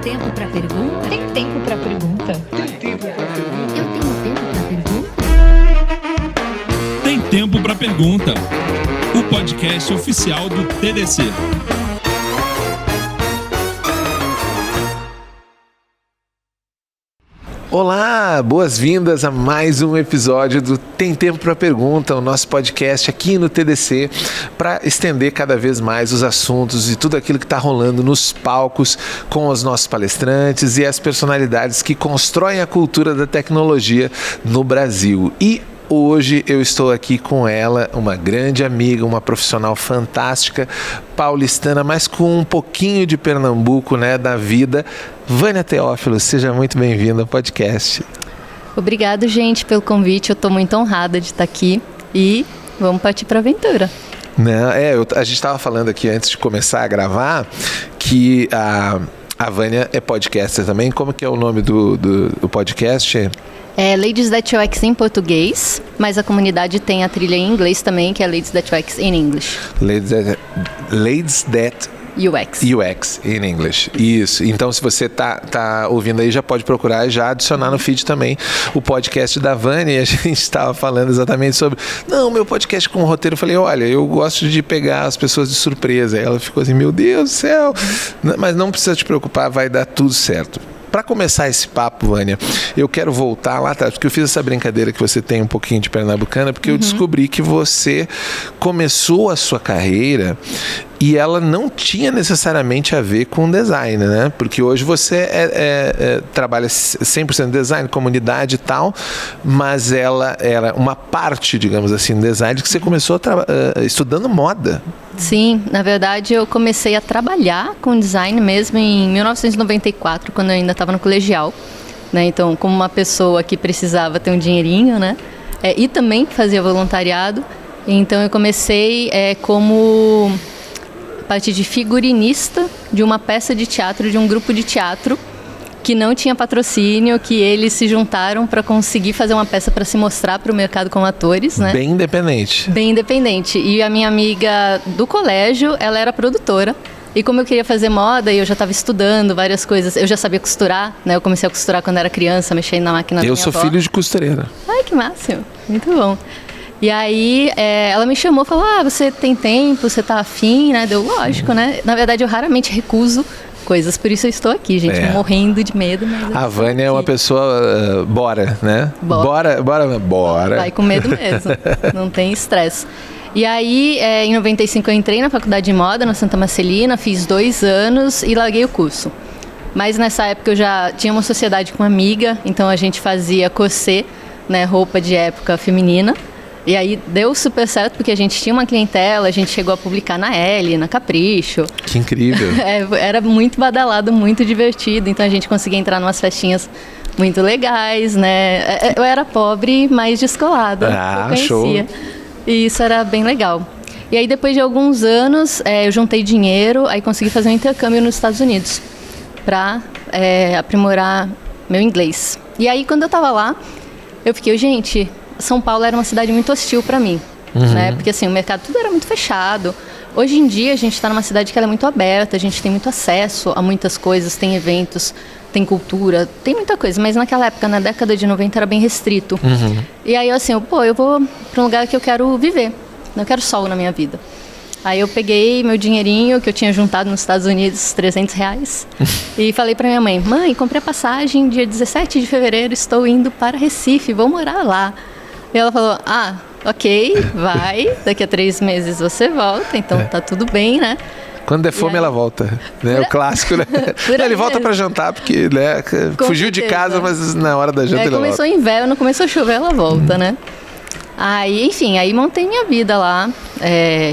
tempo pra pergunta? Tem tempo pra pergunta? Eu tenho tempo pra pergunta? Tem Tempo pra Pergunta, o podcast oficial do TDC. Olá, boas-vindas a mais um episódio do Tem Tempo para Pergunta, o nosso podcast aqui no TDC, para estender cada vez mais os assuntos e tudo aquilo que está rolando nos palcos com os nossos palestrantes e as personalidades que constroem a cultura da tecnologia no Brasil. E hoje eu estou aqui com ela, uma grande amiga, uma profissional fantástica, paulistana, mas com um pouquinho de Pernambuco, né, da vida. Vânia Teófilo, seja muito bem-vinda ao podcast. Obrigado, gente, pelo convite. Eu estou muito honrada de estar aqui e vamos partir para a aventura. Não, a gente estava falando aqui antes de começar a gravar que a Vânia é podcaster também. Como que é o nome do podcast? É Ladies That UX em português, mas a comunidade tem a trilha em inglês também, que é Ladies That UX in English. Ladies That UX in English. Isso. Então, se você tá ouvindo aí, já pode procurar e já adicionar no feed também o podcast da Vânia. E a gente estava falando exatamente sobre... Não, meu podcast com o roteiro. Eu falei, olha, eu gosto de pegar as pessoas de surpresa. Aí ela ficou assim, meu Deus do céu. Mas não precisa te preocupar, vai dar tudo certo. Para começar esse papo, Vânia, eu quero voltar lá atrás, porque eu fiz essa brincadeira que você tem um pouquinho de pernambucana, porque eu descobri que você começou a sua carreira e ela não tinha necessariamente a ver com design, né? Porque hoje você trabalha 100% design, comunidade e tal, mas ela era uma parte, digamos assim, do design que você começou estudando moda. Sim, na verdade eu comecei a trabalhar com design mesmo em 1994, quando eu ainda estava no colegial, né? Então, como uma pessoa que precisava ter um dinheirinho, né? E também fazia voluntariado, então eu comecei como parte de figurinista de uma peça de teatro, de um grupo de teatro que não tinha patrocínio, que eles se juntaram para conseguir fazer uma peça para se mostrar para o mercado como atores, né? Bem independente. Bem independente. E a minha amiga do colégio, ela era produtora. E como eu queria fazer moda e eu já estava estudando várias coisas, eu já sabia costurar, né? Eu comecei a costurar quando era criança, mexendo na máquina da minha avó. Eu sou filho de costureira. Ai, que máximo. Muito bom. E aí, ela me chamou e falou, você tem tempo, você tá afim, né? Deu, lógico, né? Na verdade, eu raramente recuso coisas, por isso eu estou aqui, gente, morrendo de medo. Mas a Vânia é uma pessoa, bora, né? Bora. Vai com medo mesmo, não tem estresse. E aí, em 95 eu entrei na faculdade de moda, na Santa Marcelina, fiz 2 anos e larguei o curso. Mas nessa época eu já tinha uma sociedade com uma amiga, então a gente fazia corset, né, roupa de época feminina. E aí deu super certo, porque a gente tinha uma clientela, a gente chegou a publicar na Elle, na Capricho. Que incrível. Era muito badalado, muito divertido, então a gente conseguia entrar em umas festinhas muito legais, né? Eu era pobre, mas descolada, eu conhecia. Show. E isso era bem legal. E aí depois de alguns anos, eu juntei dinheiro, aí consegui fazer um intercâmbio nos Estados Unidos para aprimorar meu inglês. E aí quando eu tava lá, eu fiquei, gente... São Paulo era uma cidade muito hostil para mim, né? Porque assim, o mercado tudo era muito fechado. Hoje em dia a gente está numa cidade que ela é muito aberta, a gente tem muito acesso a muitas coisas, tem eventos, tem cultura, tem muita coisa. Mas naquela época, na década de 90, era bem restrito. E aí assim, eu vou para um lugar que eu quero viver, não quero sol na minha vida. Aí eu peguei meu dinheirinho que eu tinha juntado nos Estados Unidos, R$300, e falei para minha mãe, comprei a passagem, dia 17 de fevereiro, estou indo para Recife, vou morar lá. E ela falou, ok, vai, daqui a 3 meses você volta, então tá tudo bem, né? Quando der fome, ela volta, né? O clássico, né? Ele volta para jantar, porque né? Fugiu de casa, mas na hora da janta ele volta. Começou inverno, começou a chover, ela volta, né? Aí, enfim, aí montei minha vida lá,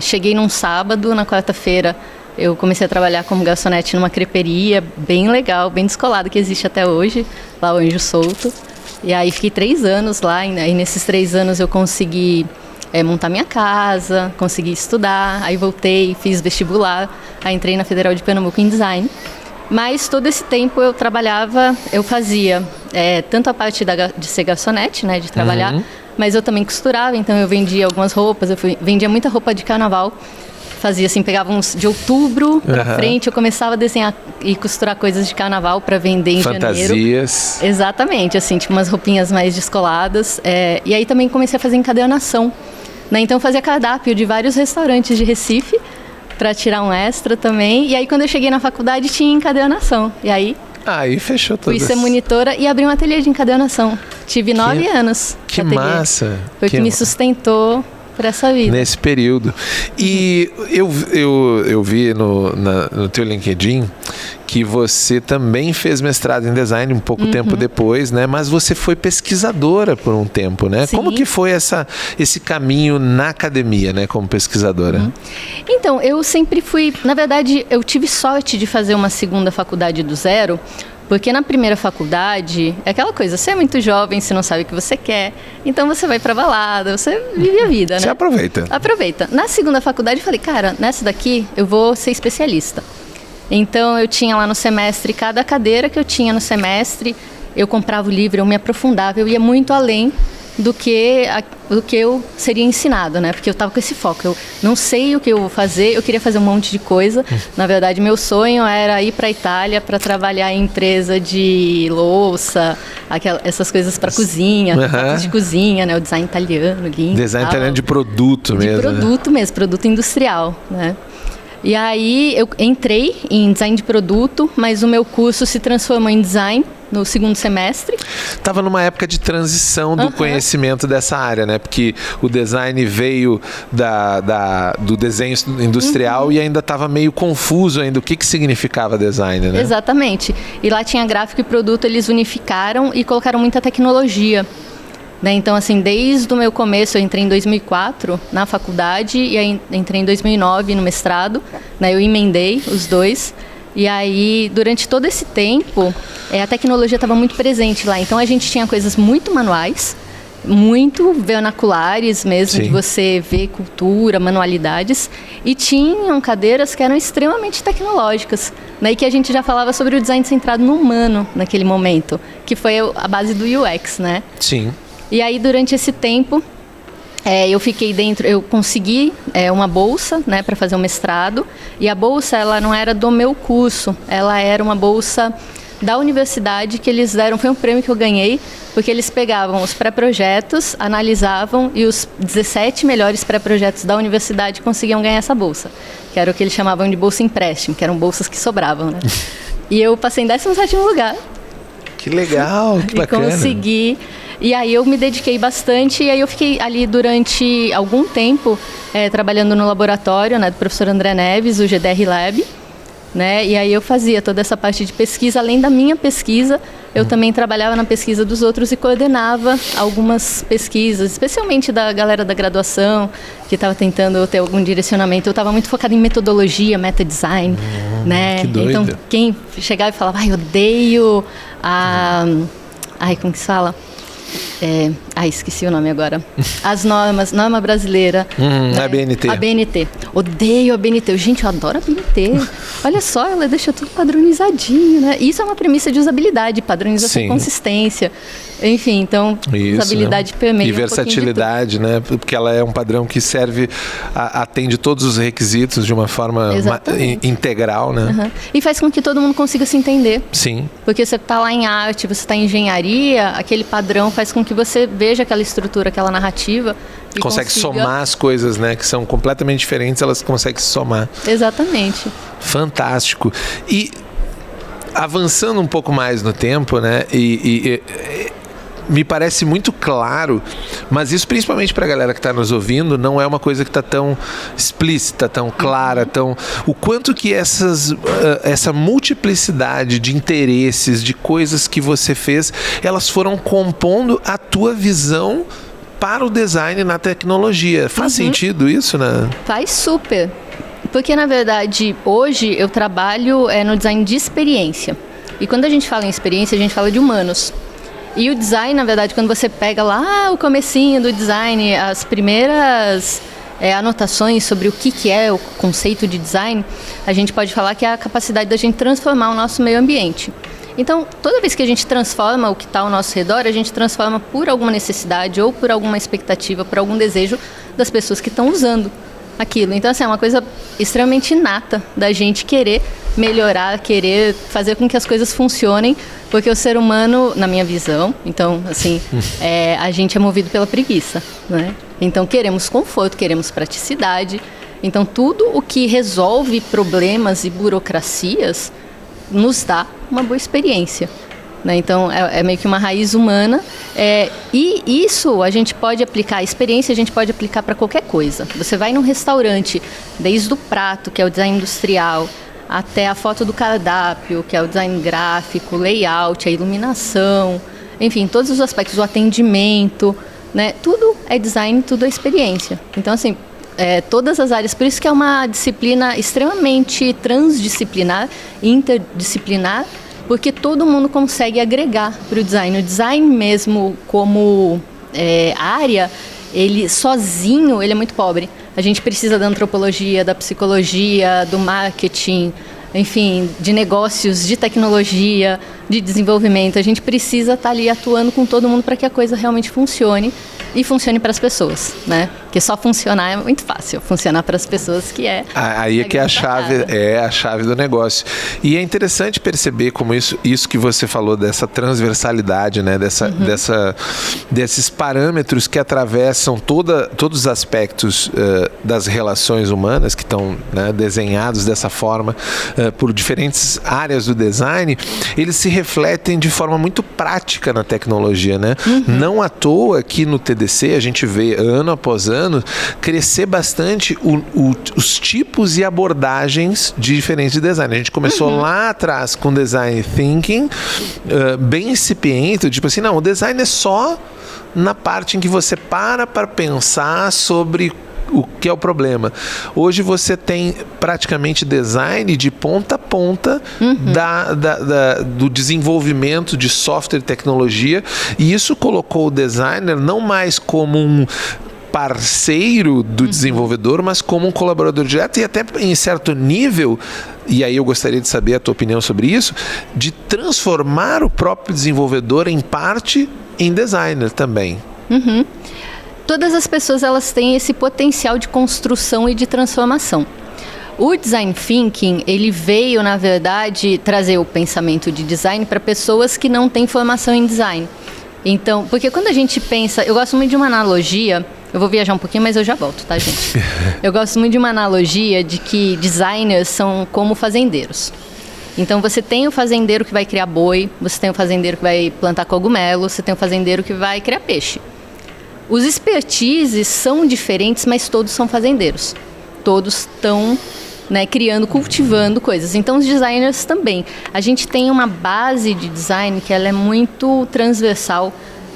cheguei num sábado, na quarta-feira eu comecei a trabalhar como garçonete numa creperia bem legal, bem descolada, que existe até hoje, lá o Anjo Solto. E aí fiquei 3 anos lá, e nesses 3 anos eu consegui montar minha casa, consegui estudar, aí voltei, fiz vestibular, aí entrei na Federal de Pernambuco em design. Mas todo esse tempo eu trabalhava, eu fazia tanto a parte de ser garçonete, né, de trabalhar, mas eu também costurava, então eu vendia algumas roupas, vendia muita roupa de carnaval fazia assim, pegava uns de outubro pra frente, eu começava a desenhar e costurar coisas de carnaval para vender em Fantasias. janeiro. Exatamente, assim, tipo umas roupinhas mais descoladas. E aí também comecei a fazer encadernação, né? Então eu fazia cardápio de vários restaurantes de Recife para tirar um extra também. E aí quando eu cheguei na faculdade tinha encadernação. E aí fechou tudo. Fui ser monitora e abri um ateliê de encadernação. Tive 9 anos. Que massa! Foi que me sustentou para essa vida. Nesse período. E eu vi no teu LinkedIn que você também fez mestrado em design um pouco tempo depois, né? Mas você foi pesquisadora por um tempo, né? Sim. Como que foi esse caminho na academia, né? Como pesquisadora? Então, eu sempre fui... Na verdade, eu tive sorte de fazer uma segunda faculdade do zero, porque na primeira faculdade, é aquela coisa, você é muito jovem, você não sabe o que você quer, então você vai pra balada, você vive a vida, né? Você aproveita. Aproveita. Na segunda faculdade, eu falei, cara, nessa daqui eu vou ser especialista. Então, eu tinha lá no semestre, cada cadeira que eu tinha no semestre, eu comprava o livro, eu me aprofundava, eu ia muito além do que eu seria ensinado, né? Porque eu estava com esse foco. Eu não sei o que eu vou fazer, eu queria fazer um monte de coisa. Na verdade, meu sonho era ir para a Itália para trabalhar em empresa de louça, essas coisas para cozinha, de cozinha, né? O design italiano, lindo. Design italiano de produto mesmo. De produto mesmo, produto industrial, né? E aí eu entrei em design de produto, mas o meu curso se transformou em design no segundo semestre. Estava numa época de transição do conhecimento dessa área, né? Porque o design veio do desenho industrial e ainda estava meio confuso ainda o que significava design, né? Exatamente. E lá tinha gráfico e produto, eles unificaram e colocaram muita tecnologia. Né? Então, assim, desde o meu começo, eu entrei em 2004 na faculdade e aí entrei em 2009 no mestrado, né? Eu emendei os dois. E aí, durante todo esse tempo, a tecnologia estava muito presente lá. Então, a gente tinha coisas muito manuais, muito vernaculares mesmo, de você ver cultura, manualidades. E tinham cadeiras que eram extremamente tecnológicas, né? E que a gente já falava sobre o design centrado no humano naquele momento, que foi a base do UX, né? Sim. E aí, durante esse tempo, eu fiquei dentro, eu consegui uma bolsa, né, para fazer um mestrado. E a bolsa, ela não era do meu curso, ela era uma bolsa da universidade que eles deram, foi um prêmio que eu ganhei, porque eles pegavam os pré-projetos, analisavam e os 17 melhores pré-projetos da universidade conseguiam ganhar essa bolsa, que era o que eles chamavam de bolsa empréstimo, que eram bolsas que sobravam, né? E eu passei em 17º lugar. Que legal, que bacana. E consegui. E aí eu me dediquei bastante e aí eu fiquei ali durante algum tempo trabalhando no laboratório, né, do professor André Neves, o GDR Lab, né? E aí eu fazia toda essa parte de pesquisa. Além da minha pesquisa, eu também trabalhava na pesquisa dos outros e coordenava algumas pesquisas, especialmente da galera da graduação, que estava tentando ter algum direcionamento. Eu estava muito focada em metodologia, meta-design, né? Que doido. Então, quem chegava e falava, odeio a... como que se fala? Esqueci o nome agora. As norma brasileira. Né? A BNT. Odeio a BNT. Gente, eu adoro a BNT. Olha só, ela deixa tudo padronizadinho, né? Isso é uma premissa de usabilidade, padronização e consistência. Enfim, então, usabilidade permeia. E versatilidade, né? Porque ela é um padrão que atende todos os requisitos de uma forma integral, né? E faz com que todo mundo consiga se entender. Sim. Porque você está lá em arte, você está em engenharia, aquele padrão faz com que você veja aquela estrutura, aquela narrativa. E consegue somar as coisas, né? Que são completamente diferentes, elas conseguem se somar. Exatamente. Fantástico. E avançando um pouco mais no tempo, né? Me parece muito claro, mas isso principalmente para a galera que está nos ouvindo, não é uma coisa que está tão explícita, tão clara, o quanto que essa multiplicidade de interesses, de coisas que você fez, elas foram compondo a tua visão para o design na tecnologia. Faz sentido isso, né? Faz super. Porque, na verdade, hoje eu trabalho no design de experiência. E quando a gente fala em experiência, a gente fala de humanos. E o design, na verdade, quando você pega lá o comecinho do design, as primeiras anotações sobre o que é o conceito de design, a gente pode falar que é a capacidade da gente transformar o nosso meio ambiente. Então, toda vez que a gente transforma o que está ao nosso redor, a gente transforma por alguma necessidade ou por alguma expectativa, por algum desejo das pessoas que estão usando. aquilo. Então, assim, é uma coisa extremamente inata da gente querer melhorar, querer fazer com que as coisas funcionem, porque o ser humano, na minha visão, então, assim, a gente é movido pela preguiça, né? Então, queremos conforto, queremos praticidade. Então, tudo o que resolve problemas e burocracias nos dá uma boa experiência, né? Então, é meio que uma raiz humana. E isso a gente pode aplicar, a experiência a gente pode aplicar para qualquer coisa. Você vai num restaurante, desde o prato, que é o design industrial, até a foto do cardápio, que é o design gráfico, o layout, a iluminação, enfim, todos os aspectos, o atendimento, né? Tudo é design, tudo é experiência. Então, assim, todas as áreas, por isso que é uma disciplina extremamente transdisciplinar, interdisciplinar, porque todo mundo consegue agregar para o design. O design mesmo como área, ele sozinho, ele é muito pobre. A gente precisa da antropologia, da psicologia, do marketing, enfim, de negócios, de tecnologia, de desenvolvimento. A gente precisa estar ali atuando com todo mundo para que a coisa realmente funcione e funcione para as pessoas, né? Porque só funcionar é muito fácil, funcionar para as pessoas que é... Aí é que é a chave do negócio. E é interessante perceber como isso que você falou dessa transversalidade, né? Desses parâmetros que atravessam todos os aspectos das relações humanas, que estão, né, desenhados dessa forma por diferentes áreas do design, eles se refletem de forma muito prática na tecnologia, né? Não à toa que no TDC a gente vê ano após ano crescer bastante os tipos e abordagens de diferentes design. A gente começou lá atrás com design thinking, bem incipiente, tipo assim, não, o design é só na parte em que você para pensar sobre o que é o problema. Hoje você tem praticamente design de ponta a ponta do desenvolvimento de software e tecnologia, e isso colocou o designer não mais como um parceiro do desenvolvedor, mas como um colaborador direto, e até em certo nível, e aí eu gostaria de saber a tua opinião sobre isso, de transformar o próprio desenvolvedor em parte em designer também. Todas as pessoas, elas têm esse potencial de construção e de transformação. O Design Thinking, ele veio, na verdade, trazer o pensamento de design para pessoas que não têm formação em design. Então, porque quando a gente pensa... Eu gosto muito de uma analogia, eu vou viajar um pouquinho, mas eu já volto, tá, gente? Eu gosto muito de uma analogia de que designers são como fazendeiros. Então, você tem o fazendeiro que vai criar boi, você tem o fazendeiro que vai plantar cogumelo, você tem o fazendeiro que vai criar peixe. Os expertises são diferentes, mas todos são fazendeiros. Todos estão, né, criando, cultivando coisas. Então, os designers também. A gente tem uma base de design que ela é muito transversal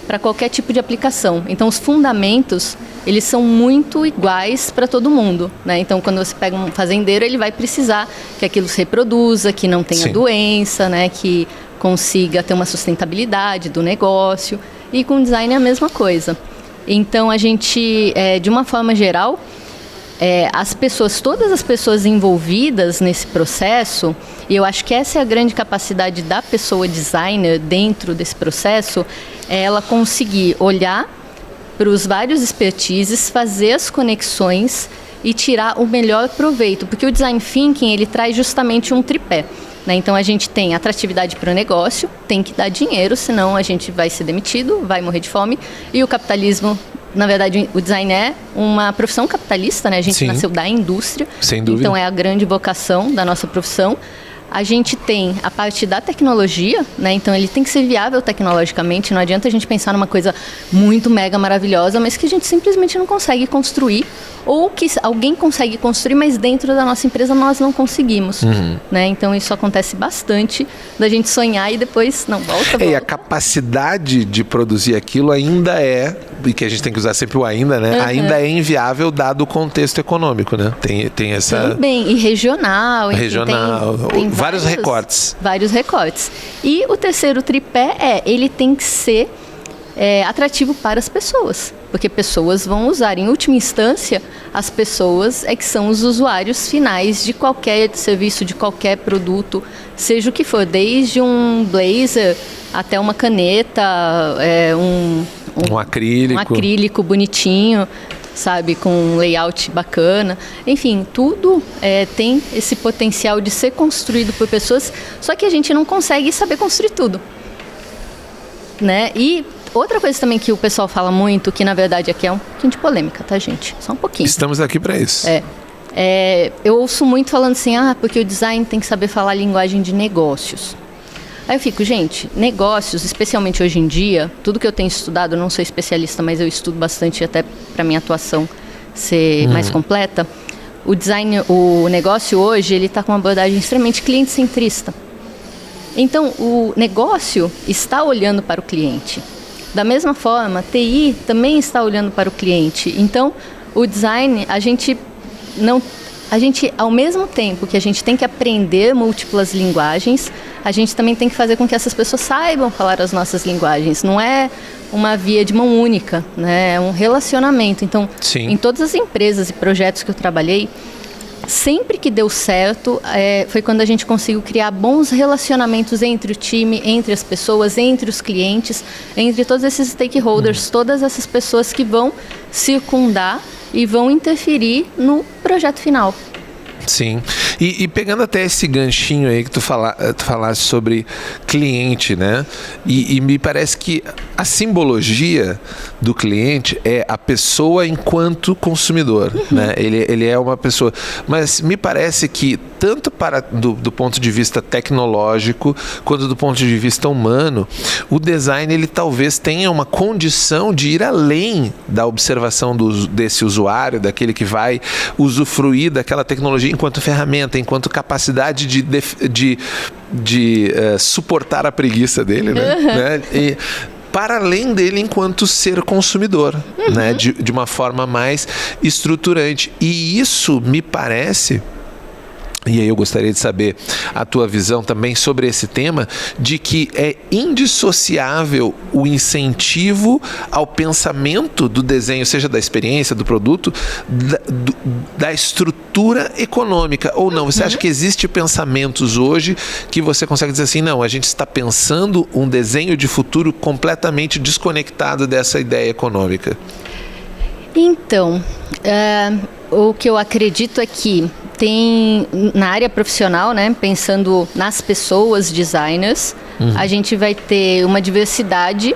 para qualquer tipo de aplicação. Então, os fundamentos, eles são muito iguais para todo mundo, né? Então, quando você pega um fazendeiro, ele vai precisar que aquilo se reproduza, que não tenha doença, né, que consiga ter uma sustentabilidade do negócio. E com design é a mesma coisa. Então, a gente, de uma forma geral, todas as pessoas envolvidas nesse processo, e eu acho que essa é a grande capacidade da pessoa designer dentro desse processo, é ela conseguir olhar para os vários expertises, fazer as conexões e tirar o melhor proveito, porque o Design Thinking, ele traz justamente um tripé. Né? Então, a gente tem atratividade para o negócio, tem que dar dinheiro, senão a gente vai ser demitido, vai morrer de fome. E o capitalismo, na verdade, o design é uma profissão capitalista, né? A gente nasceu da indústria, sem dúvida. Então é a grande vocação da nossa profissão. A gente tem a parte da tecnologia, né? Então ele tem que ser viável tecnologicamente, não adianta a gente pensar numa coisa muito mega maravilhosa, mas que a gente simplesmente não consegue construir, ou que alguém consegue construir, mas dentro da nossa empresa nós não conseguimos, né? Então isso acontece bastante, da gente sonhar e depois não volta. E a capacidade de produzir aquilo ainda e que a gente tem que usar sempre o ainda, né? Ainda é inviável dado o contexto econômico, né? Tem essa... Também, e regional. Regional, tem vários recortes. Vários recortes. E o terceiro tripé ele tem que ser atrativo para as pessoas, porque pessoas vão usar. Em última instância, as pessoas que são os usuários finais de qualquer serviço, de qualquer produto, seja o que for, desde um blazer até uma caneta, um acrílico bonitinho. sabe? Com um layout bacana. Enfim, tudo tem esse potencial de ser construído por pessoas, só que a gente não consegue saber construir tudo, né? E outra coisa também que o pessoal fala muito, que na verdade aqui é um pouquinho de polêmica, tá, gente? Só um pouquinho. Estamos aqui para isso. Eu ouço muito falando assim, porque o design tem que saber falar linguagem de negócios. Aí eu fico, gente, negócios, especialmente hoje em dia, tudo que eu tenho estudado, eu não sou especialista, mas eu estudo bastante até para minha atuação ser mais completa. O design, o negócio hoje, ele está com uma abordagem extremamente cliente-centrista. Então, o negócio está olhando para o cliente. Da mesma forma, TI também está olhando para o cliente. Então, o design, a gente, ao mesmo tempo que a gente tem que aprender múltiplas linguagens, a gente também tem que fazer com que essas pessoas saibam falar as nossas linguagens. Não é uma via de mão única, né? É um relacionamento. Então, em todas as empresas e projetos que eu trabalhei, sempre que deu certo, foi quando a gente conseguiu criar bons relacionamentos entre o time, entre as pessoas, entre os clientes, entre todos esses stakeholders, todas essas pessoas que vão circundar e vão interferir no projeto final. Sim, e pegando até esse ganchinho aí que tu falaste sobre cliente, né? E me parece que a simbologia do cliente é a pessoa enquanto consumidor, né? Ele é uma pessoa, mas me parece que tanto do ponto de vista tecnológico quanto do ponto de vista humano, o design ele talvez tenha uma condição de ir além da observação desse usuário, daquele que vai usufruir daquela tecnologia enquanto ferramenta, enquanto capacidade de suportar a preguiça dele, né? E para além dele enquanto ser consumidor, né? De uma forma mais estruturante. E isso me parece... E aí eu gostaria de saber a tua visão também sobre esse tema, de que é indissociável o incentivo ao pensamento do desenho, seja da experiência, do produto, da estrutura econômica, ou não? Você acha que existe pensamentos hoje que você consegue dizer assim, não, a gente está pensando um desenho de futuro completamente desconectado dessa ideia econômica? Então, o que eu acredito é que tem, na área profissional, né, pensando nas pessoas designers, a gente vai ter uma diversidade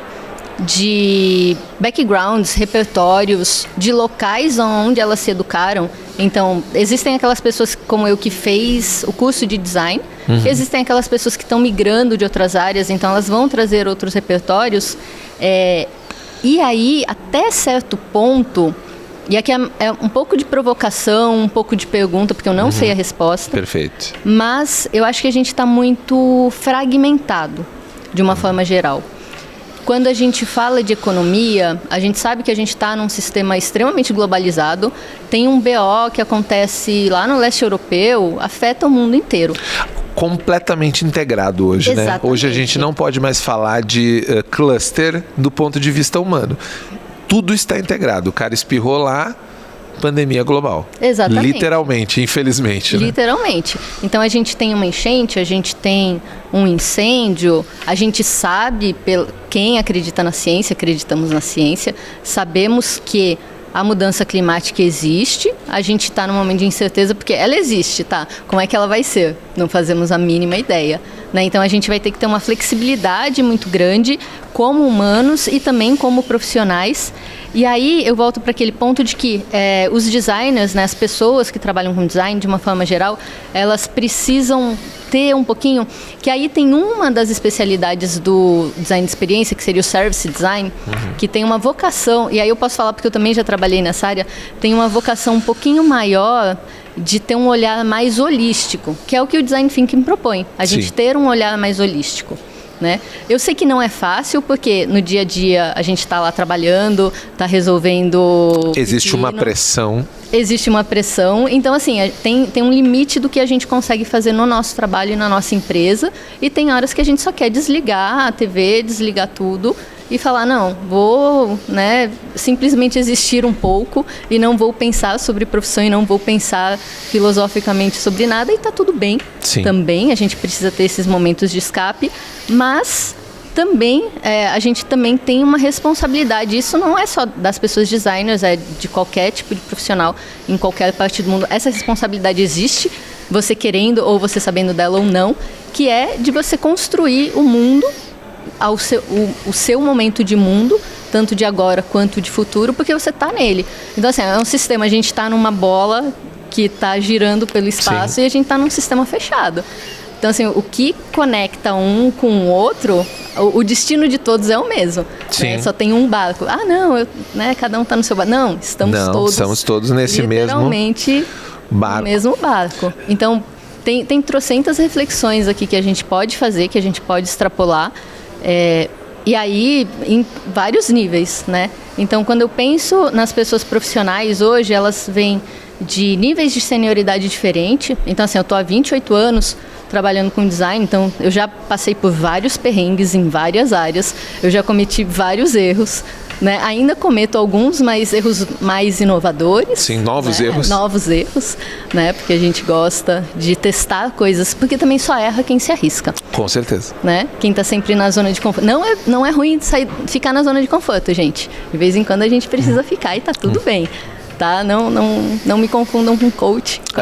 de backgrounds, repertórios, de locais onde elas se educaram. Então, existem aquelas pessoas como eu que fez o curso de design, existem aquelas pessoas que estão migrando de outras áreas, então elas vão trazer outros repertórios. E aí, até certo ponto... E aqui é um pouco de provocação, um pouco de pergunta, porque eu não sei a resposta. Perfeito. Mas eu acho que a gente está muito fragmentado, de uma forma geral. Quando a gente fala de economia, a gente sabe que a gente está num sistema extremamente globalizado. Tem um BO que acontece lá no leste europeu, afeta o mundo inteiro. Completamente integrado hoje, Exatamente. Né? Hoje a gente não pode mais falar de cluster do ponto de vista humano. Tudo está integrado. O cara espirrou lá, pandemia global. Exatamente. Literalmente, infelizmente. Literalmente. Né? Então a gente tem uma enchente, a gente tem um incêndio, a gente sabe, quem acredita na ciência, acreditamos na ciência, sabemos que a mudança climática existe, a gente está num momento de incerteza porque ela existe, tá? Como é que ela vai ser? Não fazemos a mínima ideia. Né? Então a gente vai ter que ter uma flexibilidade muito grande como humanos e também como profissionais. E aí eu volto para aquele ponto de que os designers, né, as pessoas que trabalham com design de uma forma geral, elas precisam ter um pouquinho, que aí tem uma das especialidades do design de experiência, que seria o service design, que tem uma vocação, e aí eu posso falar porque eu também já trabalhei nessa área, tem uma vocação um pouquinho maior de ter um olhar mais holístico, que é o que o design thinking propõe, a gente ter um olhar mais holístico. Né? Eu sei que não é fácil, porque no dia a dia a gente está lá trabalhando, está resolvendo... Existe uma pressão. Existe uma pressão. Então, assim, tem um limite do que a gente consegue fazer no nosso trabalho e na nossa empresa. E tem horas que a gente só quer desligar a TV, desligar tudo e falar, não, vou, né, simplesmente existir um pouco e não vou pensar sobre profissão e não vou pensar filosoficamente sobre nada, e tá tudo bem. Sim. Também a gente precisa ter esses momentos de escape, mas também, a gente também tem uma responsabilidade. Isso não é só das pessoas designers, é de qualquer tipo de profissional, em qualquer parte do mundo. Essa responsabilidade existe, você querendo ou você sabendo dela ou não, que é de você construir o mundo, o seu momento de mundo, tanto de agora quanto de futuro, porque você está nele. Então, assim, é um sistema, a gente está numa bola que está girando pelo espaço. Sim. E a gente está num sistema fechado. Então, assim, o que conecta um com o outro, o destino de todos é o mesmo. Sim. Né? Só tem um barco. Cada um está no seu barco. Não, estamos todos nesse literalmente barco. No mesmo barco. Então, tem trocentas reflexões aqui que a gente pode fazer, que a gente pode extrapolar. E aí, em vários níveis, né? Então, quando eu penso nas pessoas profissionais hoje, elas vêm de níveis de senioridade diferente. Então, assim, eu estou há 28 anos trabalhando com design, então eu já passei por vários perrengues em várias áreas, eu já cometi vários erros, né? Ainda cometo alguns, mas erros mais inovadores. Sim, novos erros. Novos erros, né? Porque a gente gosta de testar coisas, porque também só erra quem se arrisca. Com certeza. Né? Quem está sempre na zona de conforto. Não é ruim ficar na zona de conforto, gente. De vez em quando a gente precisa ficar e tá tudo bem. Tá? Não me confundam com coach. Com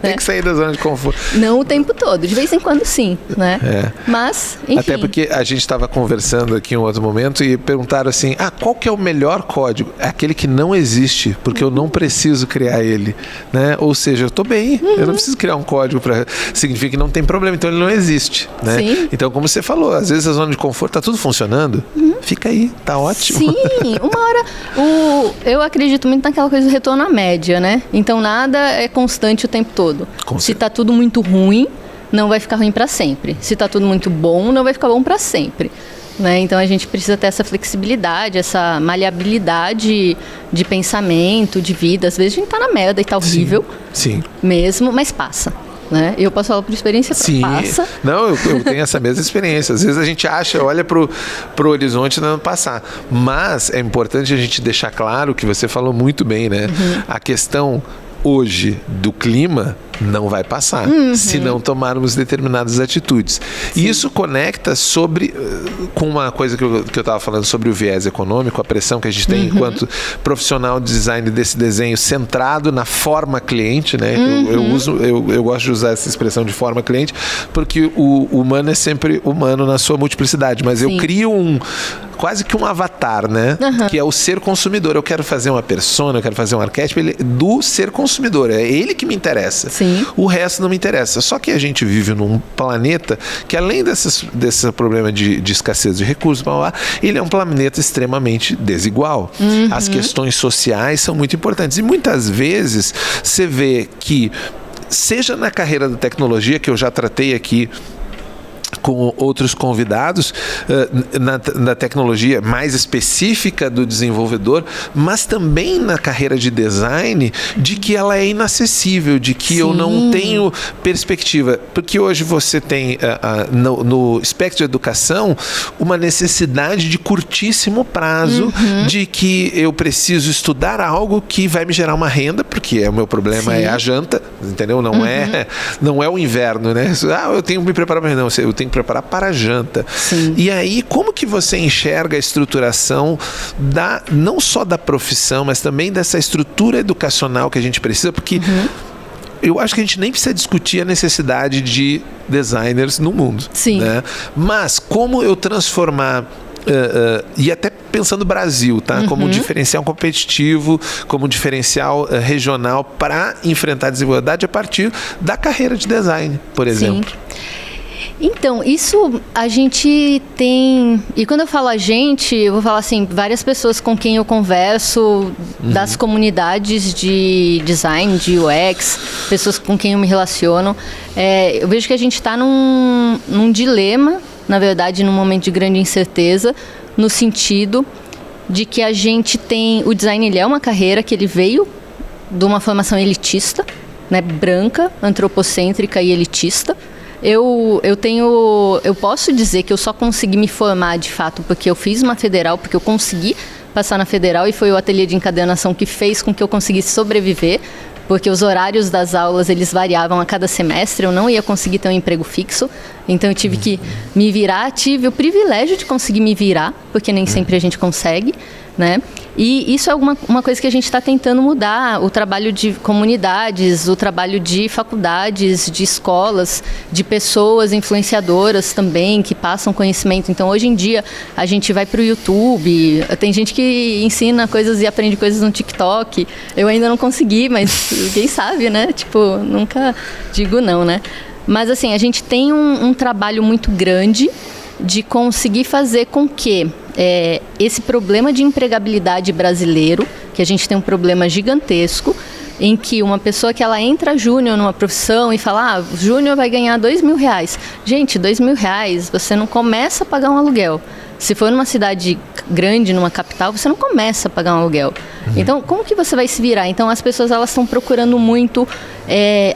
Tem que sair da zona de conforto. Não o tempo todo. De vez em quando, sim. Né? Mas, enfim. Até porque a gente estava conversando aqui em um outro momento e perguntaram assim, qual que é o melhor código? É aquele que não existe, porque eu não preciso criar ele. Né? Ou seja, eu estou bem. Eu não preciso criar um código significa que não tem problema, então ele não existe. Né? Sim. Então, como você falou, às vezes a zona de conforto está tudo funcionando. Fica aí, tá ótimo. Sim, uma hora... Eu acredito muito naquela coisa do retorno à média, né? Então nada é constante o tempo todo. Se tá tudo muito ruim, não vai ficar ruim para sempre. Se tá tudo muito bom, não vai ficar bom para sempre. Né? Então a gente precisa ter essa flexibilidade, essa maleabilidade de pensamento, de vida. Às vezes a gente tá na merda e tá horrível. Sim. Mesmo, mas passa. Né? Eu posso falar por experiência, passa. Não, eu tenho essa mesma experiência. Às vezes a gente olha pro horizonte e não passar. Mas é importante a gente deixar claro que você falou muito bem, né? A questão hoje do clima não vai passar se não tomarmos determinadas atitudes. Sim. E isso conecta com uma coisa que eu estava falando sobre o viés econômico, a pressão que a gente tem enquanto profissional de design desse desenho centrado na forma cliente, né? Eu gosto de usar essa expressão de forma cliente, porque o humano é sempre humano na sua multiplicidade, mas eu crio quase que um avatar, né? Que é o ser consumidor. Eu quero fazer uma persona, eu quero fazer um arquétipo do ser consumidor. É ele que me interessa. Sim. O resto não me interessa. Só que a gente vive num planeta que, além desse problema de escassez de recursos, ele é um planeta extremamente desigual. As questões sociais são muito importantes. E muitas vezes você vê que, seja na carreira da tecnologia, que eu já tratei aqui com outros convidados, na tecnologia mais específica do desenvolvedor, mas também na carreira de design, de que ela é inacessível, de que eu não tenho perspectiva. Porque hoje você tem, no espectro de educação, uma necessidade de curtíssimo prazo, de que eu preciso estudar algo que vai me gerar uma renda, porque o meu problema é a janta, entendeu? Não é o inverno, né? Eu tenho que me preparar para não, eu tenho que preparar para a janta. Sim. E aí, como que você enxerga a estruturação não só da profissão, mas também dessa estrutura educacional que a gente precisa? Porque eu acho que a gente nem precisa discutir a necessidade de designers no mundo. Sim. Né? Mas como eu transformar e até pensando Brasil, tá? Como diferencial competitivo, como diferencial regional para enfrentar a desigualdade a partir da carreira de design, por exemplo. Sim. Então, isso a gente tem... E quando eu falo a gente, eu vou falar assim, várias pessoas com quem eu converso, das comunidades de design, de UX, pessoas com quem eu me relaciono. Eu vejo que a gente está num dilema, na verdade, num momento de grande incerteza, no sentido de que a gente tem... O design, ele é uma carreira que ele veio de uma formação elitista, né, branca, antropocêntrica e elitista. Eu posso dizer que eu só consegui me formar de fato porque eu fiz uma federal, porque eu consegui passar na federal e foi o ateliê de encadernação que fez com que eu conseguisse sobreviver, porque os horários das aulas eles variavam a cada semestre, eu não ia conseguir ter um emprego fixo, Então eu tive que me virar, tive o privilégio de conseguir me virar, porque nem sempre a gente consegue, né? E isso é uma coisa que a gente está tentando mudar, o trabalho de comunidades, o trabalho de faculdades, de escolas, de pessoas influenciadoras também, que passam conhecimento. Então, hoje em dia, a gente vai para o YouTube, tem gente que ensina coisas e aprende coisas no TikTok. Eu ainda não consegui, mas quem sabe, né? Tipo, nunca digo não, né? Mas, assim, a gente tem um trabalho muito grande de conseguir fazer com que esse problema de empregabilidade brasileiro, que a gente tem um problema gigantesco, em que uma pessoa que ela entra júnior numa profissão e fala, júnior vai ganhar R$2.000. Gente, R$2.000, você não começa a pagar um aluguel. Se for numa cidade grande, numa capital, você não começa a pagar um aluguel. Então, como que você vai se virar? Então, as pessoas elas estão procurando muito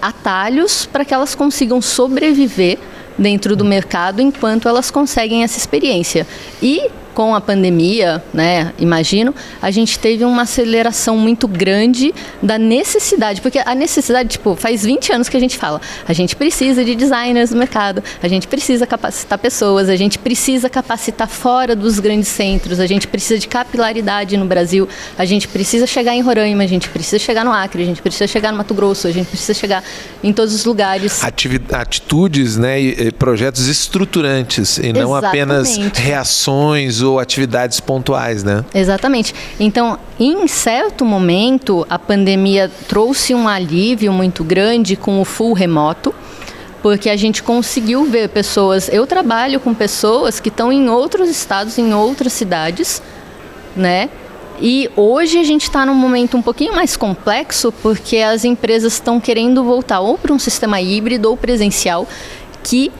atalhos para que elas consigam sobreviver dentro do mercado enquanto elas conseguem essa experiência. E com a pandemia, né, imagino, a gente teve uma aceleração muito grande da necessidade, porque a necessidade, tipo, faz 20 anos que a gente fala, a gente precisa de designers no mercado, a gente precisa capacitar pessoas, a gente precisa capacitar fora dos grandes centros, a gente precisa de capilaridade no Brasil, a gente precisa chegar em Roraima, a gente precisa chegar no Acre, a gente precisa chegar no Mato Grosso, a gente precisa chegar em todos os lugares. Atitudes, né, e projetos estruturantes e não apenas reações ou atividades pontuais, né? Exatamente. Então, em certo momento, a pandemia trouxe um alívio muito grande com o full remoto, porque a gente conseguiu ver pessoas... Eu trabalho com pessoas que estão em outros estados, em outras cidades, né? E hoje a gente está num momento um pouquinho mais complexo, porque as empresas estão querendo voltar ou para um sistema híbrido ou presencial, que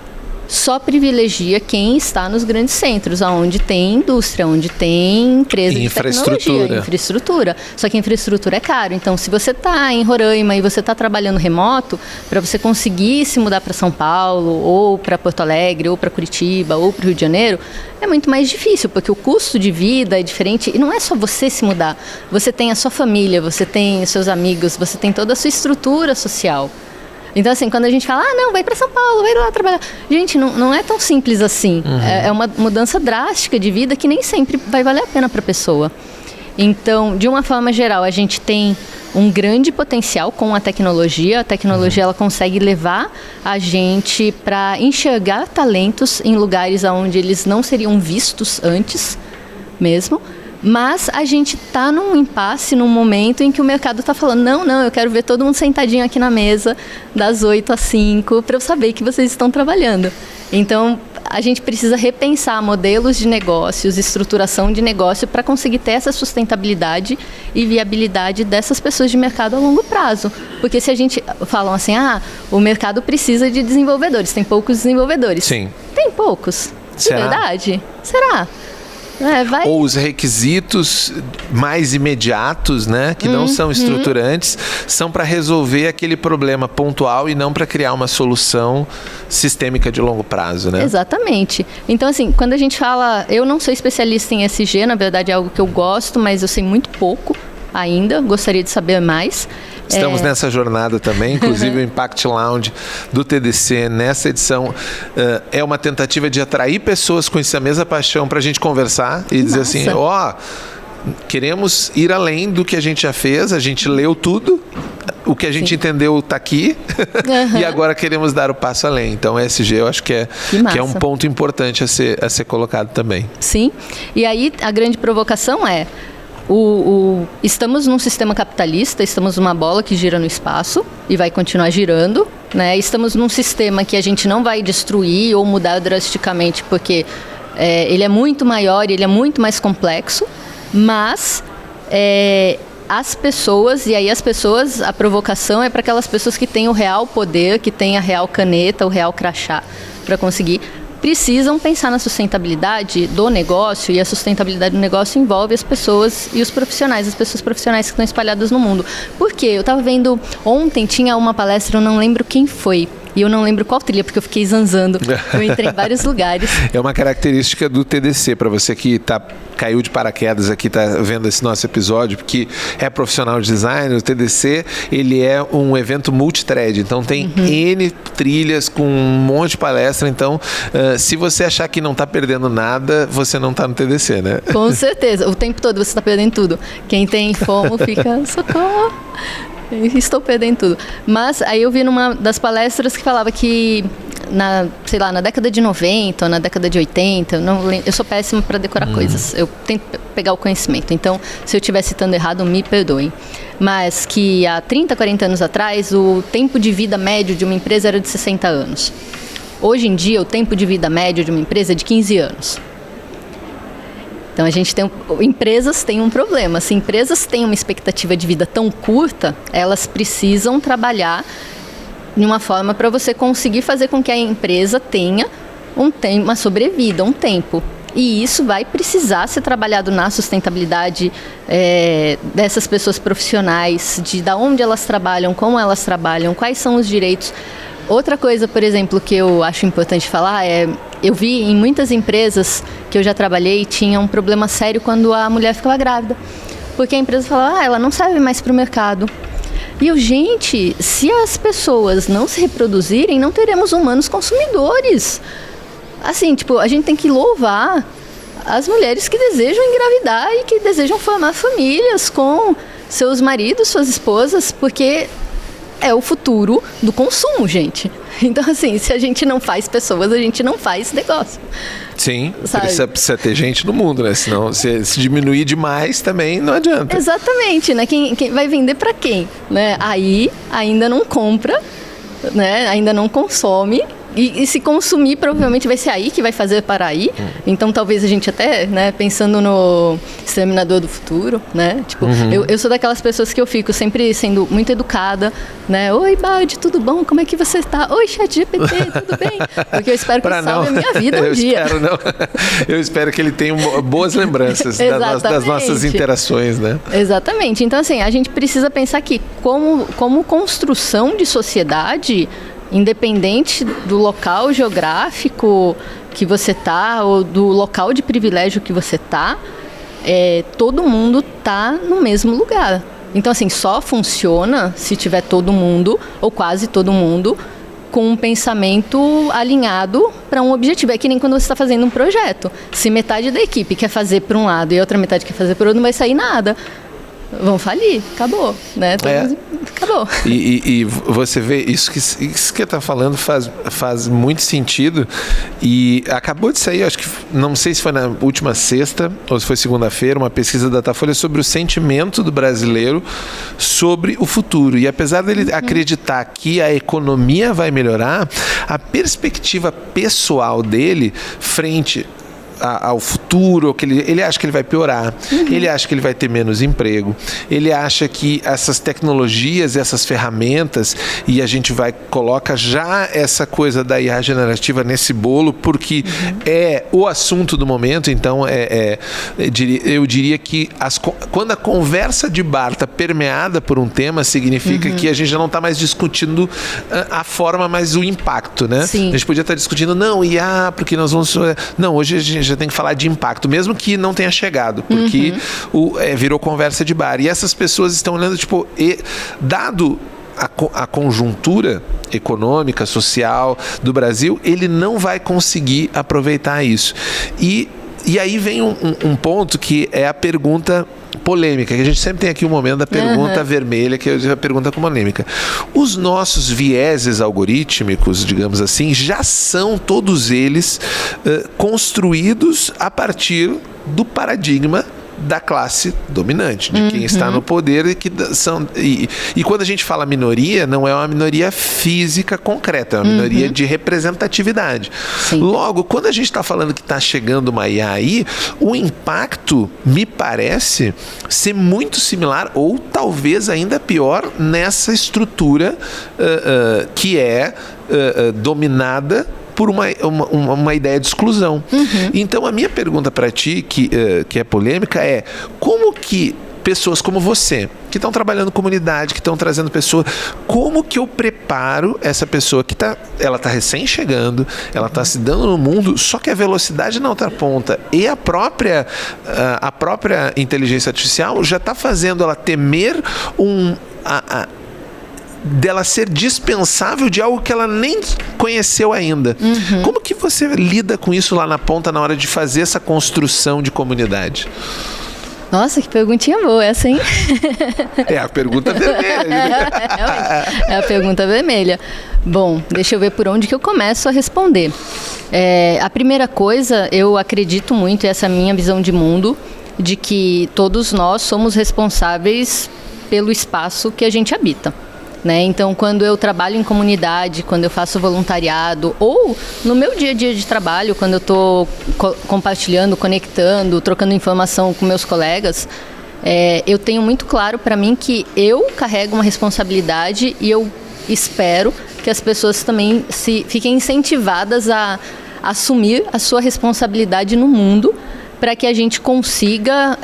só privilegia quem está nos grandes centros, onde tem indústria, onde tem empresa de tecnologia, infraestrutura. Só que a infraestrutura é caro. Então, se você está em Roraima e você está trabalhando remoto, para você conseguir se mudar para São Paulo, ou para Porto Alegre, ou para Curitiba, ou para o Rio de Janeiro, é muito mais difícil, porque o custo de vida é diferente. E não é só você se mudar. Você tem a sua família, você tem os seus amigos, você tem toda a sua estrutura social. Então, assim, quando a gente fala, não, vai para São Paulo, vai lá trabalhar. Gente, não é tão simples assim. É uma mudança drástica de vida que nem sempre vai valer a pena para a pessoa. Então, de uma forma geral, a gente tem um grande potencial com a tecnologia. A tecnologia ela consegue levar a gente para enxergar talentos em lugares onde eles não seriam vistos antes mesmo. Mas a gente está num impasse, num momento em que o mercado está falando, não, eu quero ver todo mundo sentadinho aqui na mesa, das 8 às 5, para eu saber que vocês estão trabalhando. Então, a gente precisa repensar modelos de negócios, estruturação de negócio, para conseguir ter essa sustentabilidade e viabilidade dessas pessoas de mercado a longo prazo. Porque se a gente fala assim, o mercado precisa de desenvolvedores, tem poucos desenvolvedores. Sim. Tem poucos. Será? De verdade? Será? Ou os requisitos mais imediatos, né, que não são estruturantes, são para resolver aquele problema pontual e não para criar uma solução sistêmica de longo prazo, né? Exatamente. Então, assim, quando a gente fala... Eu não sou especialista em ESG, na verdade é algo que eu gosto, mas eu sei muito pouco ainda, gostaria de saber mais. Estamos nessa jornada também, inclusive o Impact Lounge do TDC, nessa edição, é uma tentativa de atrair pessoas com essa mesma paixão para a gente conversar e dizer assim, queremos ir além do que a gente já fez, a gente leu tudo, o que a gente entendeu está aqui, e agora queremos dar o passo além. Então, ESG eu acho que é um ponto importante a ser colocado também. Sim, e aí a grande provocação é, estamos num sistema capitalista, estamos numa bola que gira no espaço e vai continuar girando, né? Estamos num sistema que a gente não vai destruir ou mudar drasticamente, porque ele é muito maior, ele é muito mais complexo, mas as pessoas, e aí a provocação é para aquelas pessoas que têm o real poder, que têm a real caneta, o real crachá para conseguir, precisam pensar na sustentabilidade do negócio, e a sustentabilidade do negócio envolve as pessoas e os profissionais, as pessoas profissionais que estão espalhadas no mundo. Por quê? Eu estava vendo, ontem tinha uma palestra, eu não lembro quem foi, E eu não lembro qual trilha, porque eu fiquei zanzando. Eu entrei em vários lugares. É uma característica do TDC, para você que caiu de paraquedas aqui, está vendo esse nosso episódio, porque é profissional de design, o TDC, ele é um evento multithread, então tem N trilhas com um monte de palestra, então se você achar que não está perdendo nada, você não está no TDC, né? Com certeza, o tempo todo você está perdendo tudo. Quem tem FOMO fica, socorro, estou perdendo tudo. Mas aí eu vi numa das palestras que falava que na década de 90 ou na década de 80, eu sou péssima para decorar coisas, eu tento pegar o conhecimento, então se eu estiver citando errado, me perdoem, mas que há 30, 40 anos atrás o tempo de vida médio de uma empresa era de 60 anos. Hoje em dia o tempo de vida médio de uma empresa é de 15 anos. Então a gente empresas têm um problema, se empresas têm uma expectativa de vida tão curta, elas precisam trabalhar de uma forma para você conseguir fazer com que a empresa tenha uma sobrevida, um tempo. E isso vai precisar ser trabalhado na sustentabilidade dessas pessoas profissionais, de onde elas trabalham, como elas trabalham, quais são os direitos. Outra coisa, por exemplo, que eu acho importante falar eu vi em muitas empresas que eu já trabalhei, tinha um problema sério quando a mulher ficava grávida. Porque a empresa falava, ela não serve mais para o mercado. E gente, se as pessoas não se reproduzirem, não teremos humanos consumidores. Assim, a gente tem que louvar as mulheres que desejam engravidar e que desejam formar famílias com seus maridos, suas esposas, porque é o futuro do consumo, gente. Então, assim, se a gente não faz pessoas, a gente não faz negócio. Sim, precisa ter gente no mundo, né? Senão, se diminuir demais, também não adianta. Exatamente, né? Quem vai vender para quem? Né? Aí, ainda não compra, né? Ainda não consome. E se consumir, provavelmente vai ser aí que vai fazer parar aí. Então, talvez a gente até, né, pensando no Exterminador do Futuro, né? Eu sou daquelas pessoas que eu fico sempre sendo muito educada, né? Oi, Bard, tudo bom? Como é que você está? Oi, ChatGPT, tudo bem? Porque eu espero que salve a minha vida um dia. Eu espero que ele tenha boas lembranças das nossas interações, né? Exatamente. Então, assim, a gente precisa pensar que como construção de sociedade, independente do local geográfico que você está ou do local de privilégio que você está, todo mundo está no mesmo lugar. Então, assim, só funciona se tiver todo mundo, ou quase todo mundo, com um pensamento alinhado para um objetivo. É que nem quando você está fazendo um projeto. Se metade da equipe quer fazer para um lado e a outra metade quer fazer para o outro, não vai sair nada. Vão falir, acabou, né? Acabou. E você vê, isso que você está falando faz muito sentido. E acabou de sair, acho que, não sei se foi na última sexta ou se foi segunda-feira, uma pesquisa da Datafolha sobre o sentimento do brasileiro sobre o futuro. E apesar dele acreditar que a economia vai melhorar, a perspectiva pessoal dele frente ao futuro, que ele acha que ele vai piorar, ele acha que ele vai ter menos emprego, ele acha que essas tecnologias, essas ferramentas, e a gente coloca já essa coisa da IA generativa nesse bolo, porque é o assunto do momento. Então eu diria que quando a conversa de bar está permeada por um tema, significa que a gente já não está mais discutindo a forma, mas o impacto, né? Sim. A gente podia estar discutindo, não, IA, porque nós vamos... Não, hoje a gente já tem que falar de impacto, mesmo que não tenha chegado, porque virou conversa de bar. E essas pessoas estão olhando, dado a conjuntura econômica, social do Brasil, ele não vai conseguir aproveitar isso. E aí vem um ponto que é a pergunta polêmica, que a gente sempre tem aqui um momento da pergunta vermelha, que é a pergunta polêmica. Os nossos vieses algorítmicos, digamos assim, já são todos eles construídos a partir do paradigma da classe dominante, de quem está no poder e quando a gente fala minoria, não é uma minoria física concreta, é uma minoria de representatividade. Sim. Logo, quando a gente está falando que está chegando uma IA aí, o impacto me parece ser muito similar ou talvez ainda pior nessa estrutura que é dominada por uma ideia de exclusão. Então, a minha pergunta para ti, que é polêmica, é como que pessoas como você, que estão trabalhando comunidade, que estão trazendo pessoas. Como que eu preparo essa pessoa que ela está recém chegando, ela está se dando no mundo, só que a velocidade na outra ponta e a própria inteligência artificial já está fazendo ela temer dela ser dispensável de algo que ela nem conheceu ainda. Como que você lida com isso lá na ponta na hora de fazer essa construção de comunidade? Nossa, que perguntinha boa essa, hein? É a pergunta vermelha. É a pergunta vermelha. Bom, deixa eu ver por onde que eu começo a responder. A primeira coisa, eu acredito muito, essa é a minha visão de mundo, de que todos nós somos responsáveis pelo espaço que a gente habita. Né? Então, quando eu trabalho em comunidade, quando eu faço voluntariado, ou no meu dia a dia de trabalho, quando eu estou compartilhando, conectando, trocando informação com meus colegas, eu tenho muito claro para mim que eu carrego uma responsabilidade e eu espero que as pessoas também fiquem incentivadas a assumir a sua responsabilidade no mundo, para que a gente consiga...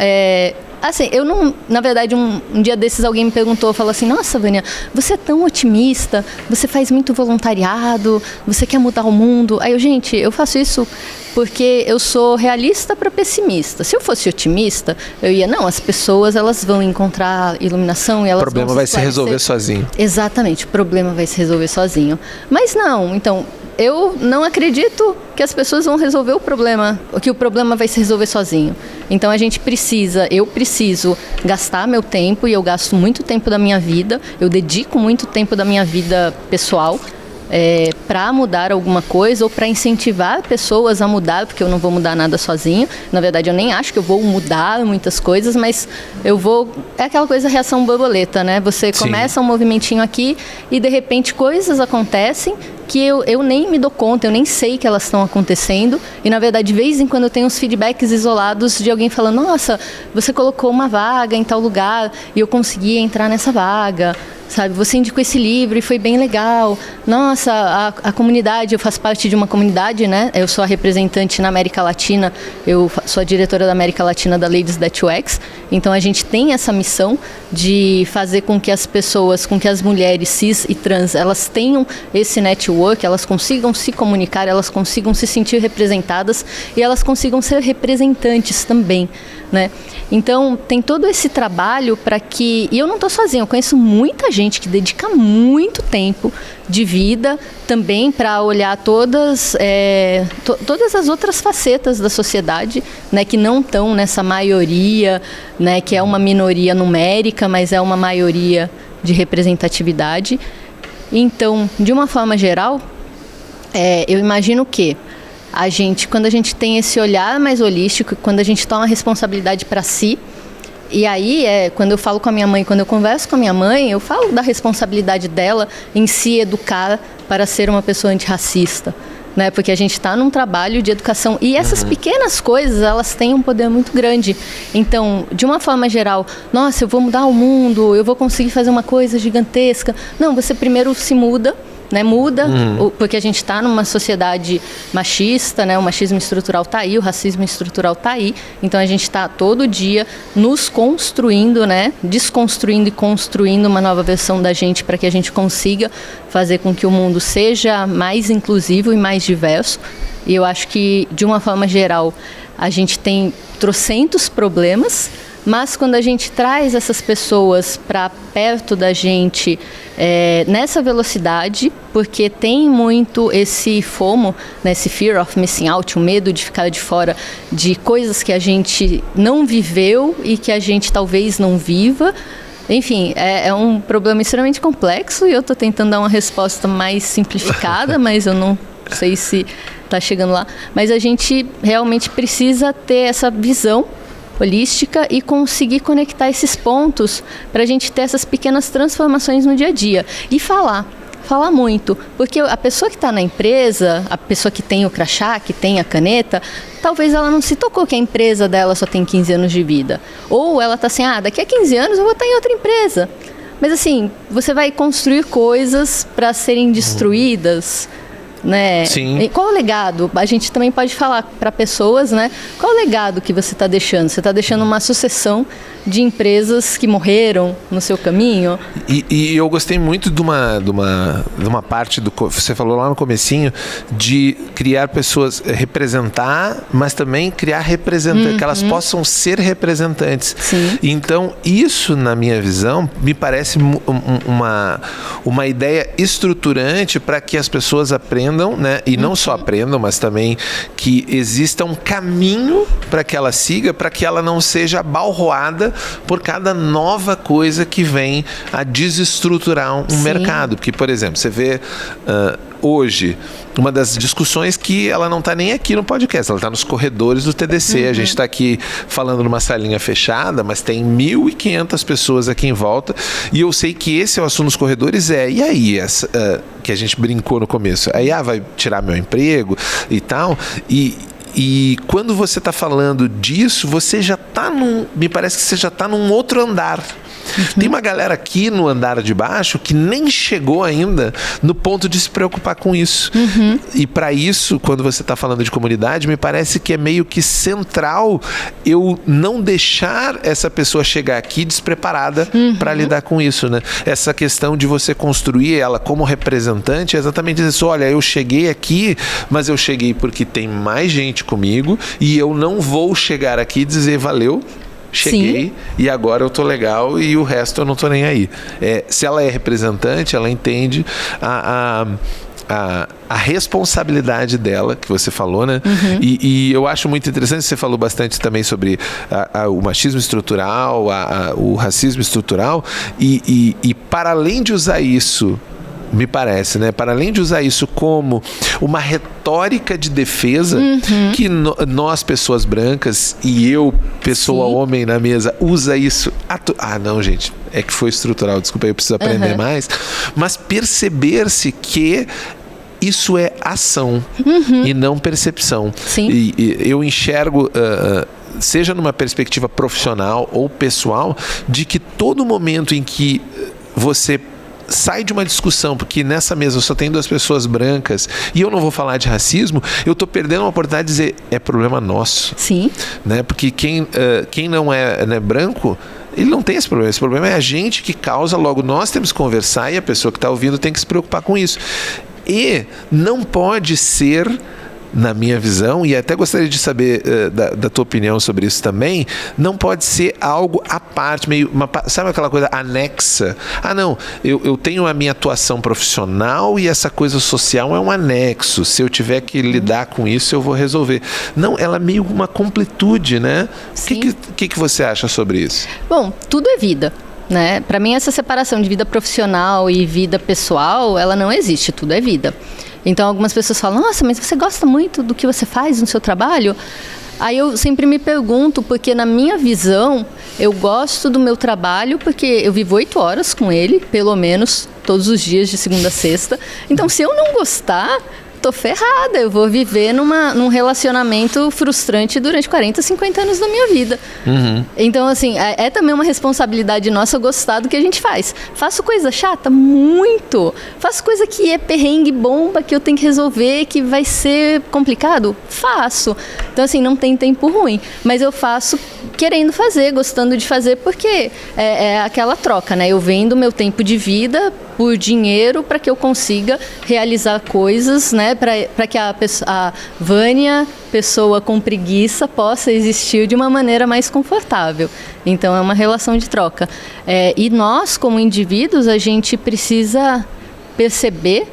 Assim, eu não... Na verdade, um dia desses alguém me perguntou, falou assim, nossa, Vânia, você é tão otimista, você faz muito voluntariado, você quer mudar o mundo. Aí eu faço isso porque eu sou realista para pessimista. Se eu fosse otimista, eu ia, as pessoas elas vão encontrar iluminação e elas vão... O problema vai se resolver sozinho. Exatamente, o problema vai se resolver sozinho. Mas não, então... Eu não acredito que as pessoas vão resolver o problema, que o problema vai se resolver sozinho. Então eu preciso gastar meu tempo, e eu gasto muito tempo da minha vida, eu dedico muito tempo da minha vida pessoal para mudar alguma coisa ou para incentivar pessoas a mudar, porque eu não vou mudar nada sozinho. Na verdade, eu nem acho que eu vou mudar muitas coisas, mas eu vou... É aquela coisa, reação borboleta, né? Você começa um movimentinho aqui e, de repente, coisas acontecem que eu nem me dou conta, eu nem sei que elas estão acontecendo. E, na verdade, de vez em quando eu tenho uns feedbacks isolados de alguém falando, nossa, você colocou uma vaga em tal lugar e eu consegui entrar nessa vaga. Sabe, você indicou esse livro e foi bem legal. Nossa, a comunidade, eu faço parte de uma comunidade, né? Eu sou a representante na América Latina, eu sou a diretora da América Latina da Ladies That UX. Então, a gente tem essa missão de fazer com que as pessoas, com que as mulheres cis e trans, elas tenham esse network, elas consigam se comunicar, elas consigam se sentir representadas e elas consigam ser representantes também, né? Então, tem todo esse trabalho para que... E eu não estou sozinha, eu conheço muita gente que dedica muito tempo de vida também para olhar todas as outras facetas da sociedade, né, que não estão nessa maioria, né, que é uma minoria numérica, mas é uma maioria de representatividade. Então, de uma forma geral, eu imagino que quando a gente tem esse olhar mais holístico, quando a gente toma a responsabilidade para si, e aí, quando eu falo com a minha mãe, quando eu converso com a minha mãe, eu falo da responsabilidade dela em se educar para ser uma pessoa antirracista, né? Porque a gente está num trabalho de educação e essas pequenas coisas, elas têm um poder muito grande. Então, de uma forma geral, nossa, eu vou mudar o mundo, eu vou conseguir fazer uma coisa gigantesca. Não, você primeiro se muda, né, porque a gente está numa sociedade machista, né, o machismo estrutural está aí, o racismo estrutural está aí, então a gente está todo dia nos construindo, né, desconstruindo e construindo uma nova versão da gente para que a gente consiga fazer com que o mundo seja mais inclusivo e mais diverso. E eu acho que, de uma forma geral, a gente tem trocentos problemas, mas quando a gente traz essas pessoas para perto da gente nessa velocidade, porque tem muito esse FOMO, né, esse Fear of Missing Out, o medo de ficar de fora de coisas que a gente não viveu e que a gente talvez não viva. Enfim, é um problema extremamente complexo e eu estou tentando dar uma resposta mais simplificada, mas eu não sei se está chegando lá. Mas a gente realmente precisa ter essa visão holística e conseguir conectar esses pontos para a gente ter essas pequenas transformações no dia a dia. E falar muito, porque a pessoa que está na empresa, a pessoa que tem o crachá, que tem a caneta, talvez ela não se tocou que a empresa dela só tem 15 anos de vida. Ou ela está assim, daqui a 15 anos eu vou estar em outra empresa. Mas assim, você vai construir coisas para serem destruídas, né? Sim. E qual o legado? A gente também pode falar para pessoas, né? Qual o legado que você está deixando? Você está deixando uma sucessão de empresas que morreram no seu caminho. E eu gostei muito de uma parte você falou lá no comecinho, de criar pessoas, representar, mas também criar representantes, que elas possam ser representantes. Sim. Então, isso, na minha visão, me parece uma ideia estruturante para que as pessoas aprendam, né? E não só aprendam, mas também que exista um caminho para que ela siga, para que ela não seja abalroada por cada nova coisa que vem a desestruturar um mercado. Porque, por exemplo, você vê hoje uma das discussões que ela não está nem aqui no podcast, ela está nos corredores do TDC. A gente está aqui falando numa salinha fechada, mas tem 1.500 pessoas aqui em volta, e eu sei que esse é o assunto nos corredores, e aí, que a gente brincou no começo, aí vai tirar meu emprego e tal, e quando você está falando disso, você já está me parece que você já está num outro andar. Tem uma galera aqui no andar de baixo que nem chegou ainda no ponto de se preocupar com isso. E para isso, quando você está falando de comunidade, me parece que é meio que central eu não deixar essa pessoa chegar aqui despreparada para lidar com isso, né? Essa questão de você construir ela como representante é exatamente isso. Olha, eu cheguei aqui, mas eu cheguei porque tem mais gente comigo, e eu não vou chegar aqui e dizer valeu, cheguei. Sim. E agora eu tô legal e o resto eu não tô nem aí. Se ela é representante, ela entende a responsabilidade dela, que você falou, né? E eu acho muito interessante, você falou bastante também sobre o machismo estrutural, o racismo estrutural, e para além de usar isso, me parece, né? Para além de usar isso como uma retórica de defesa, que nós, pessoas brancas, e eu, pessoa homem na mesa, usa isso... não, gente, é que foi estrutural, desculpa, eu preciso aprender mais. Mas perceber-se que isso é ação e não percepção. Sim. E eu enxergo... seja numa perspectiva profissional ou pessoal, de que todo momento em que você sai de uma discussão, porque nessa mesa só tem 2 pessoas brancas e eu não vou falar de racismo, eu estou perdendo uma oportunidade de dizer, é problema nosso. Sim. Né? Porque quem não é, né, branco, ele não tem esse problema. Esse problema é a gente que causa, logo nós temos que conversar e a pessoa que está ouvindo tem que se preocupar com isso. E não pode ser, na minha visão, e até gostaria de saber da tua opinião sobre isso também, não pode ser algo à parte, sabe aquela coisa anexa? Não, eu tenho a minha atuação profissional e essa coisa social é um anexo, se eu tiver que lidar com isso eu vou resolver. Não, ela é meio uma completude, né? O que você acha sobre isso? Bom, tudo é vida, né? Para mim, essa separação de vida profissional e vida pessoal, ela não existe, tudo é vida. Então, algumas pessoas falam, nossa, mas você gosta muito do que você faz no seu trabalho? Aí eu sempre me pergunto, porque na minha visão, eu gosto do meu trabalho porque eu vivo 8 horas com ele, pelo menos, todos os dias, de segunda a sexta. Então, se eu não gostar, tô ferrada, eu vou viver num relacionamento frustrante durante 40, 50 anos da minha vida. Então, assim, é também uma responsabilidade nossa gostar do que a gente faz. Faço coisa chata? Muito. Faço coisa que é perrengue, bomba, que eu tenho que resolver, que vai ser complicado? Faço. Então, assim, não tem tempo ruim. Mas eu faço querendo fazer, gostando de fazer, porque é aquela troca, né? Eu vendo meu tempo de vida por dinheiro para que eu consiga realizar coisas, né? Para que a Vânia, pessoa com preguiça, possa existir de uma maneira mais confortável. Então, é uma relação de troca. E nós, como indivíduos, a gente precisa perceber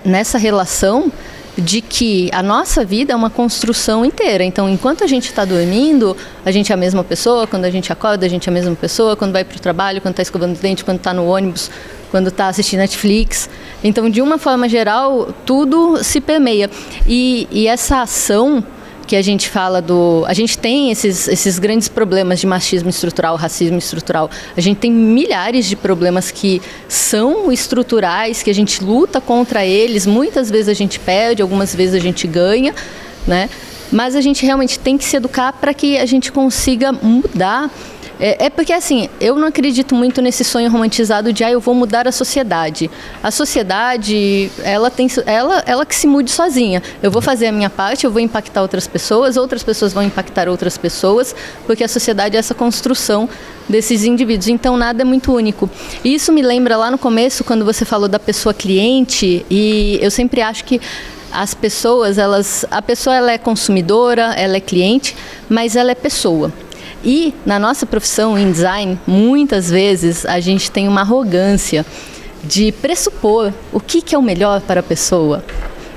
nessa relação de que a nossa vida é uma construção inteira. Então, enquanto a gente está dormindo, a gente é a mesma pessoa. Quando a gente acorda, a gente é a mesma pessoa. Quando vai para o trabalho, quando está escovando o dente, quando está no ônibus, quando está assistindo Netflix. Então, de uma forma geral, tudo se permeia. E essa ação que a gente fala a gente tem esses grandes problemas de machismo estrutural, racismo estrutural. A gente tem milhares de problemas que são estruturais, que a gente luta contra eles. Muitas vezes a gente perde, algumas vezes a gente ganha, né? Mas a gente realmente tem que se educar para que a gente consiga mudar É porque, assim, eu não acredito muito nesse sonho romantizado de eu vou mudar a sociedade. A sociedade, ela que se mude sozinha. Eu vou fazer a minha parte, eu vou impactar outras pessoas vão impactar outras pessoas, porque a sociedade é essa construção desses indivíduos. Então, nada é muito único. E isso me lembra lá no começo, quando você falou da pessoa cliente, e eu sempre acho que as pessoas, a pessoa ela é consumidora, ela é cliente, mas ela é pessoa. E na nossa profissão em design, muitas vezes a gente tem uma arrogância de pressupor o que é o melhor para a pessoa,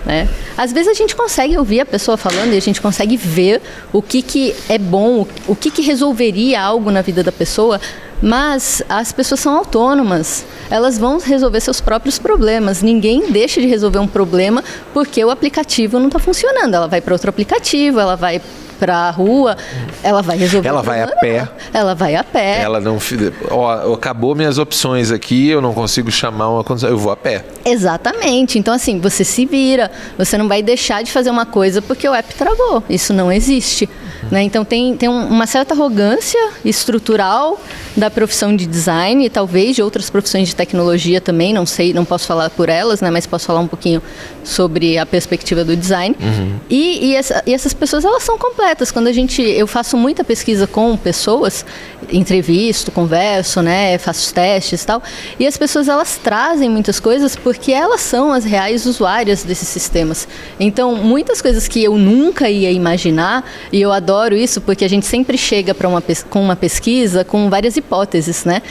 né? Às vezes a gente consegue ouvir a pessoa falando e a gente consegue ver o que é bom, o que resolveria algo na vida da pessoa, mas as pessoas são autônomas, elas vão resolver seus próprios problemas. Ninguém deixa de resolver um problema porque o aplicativo não está funcionando. Ela vai para outro aplicativo, ela vai para a rua, ela vai resolver. Ela vai a pé. Ela vai a pé. Ela não... acabou minhas opções aqui, eu não consigo chamar uma condição, eu vou a pé. Exatamente. Então, assim, você se vira. Você não vai deixar de fazer uma coisa porque o app travou. Isso não existe. Né? Então, tem uma certa arrogância estrutural da profissão de design e talvez de outras profissões de tecnologia também. Não sei, não posso falar por elas, né? Mas posso falar um pouquinho sobre a perspectiva do design. E essas pessoas, elas são completas. Quando eu faço muita pesquisa com pessoas, entrevisto, converso, né, faço os testes e tal, e as pessoas, elas trazem muitas coisas porque elas são as reais usuárias desses sistemas. Então, muitas coisas que eu nunca ia imaginar, e eu adoro isso porque a gente sempre chega com uma pesquisa com várias hipóteses, né?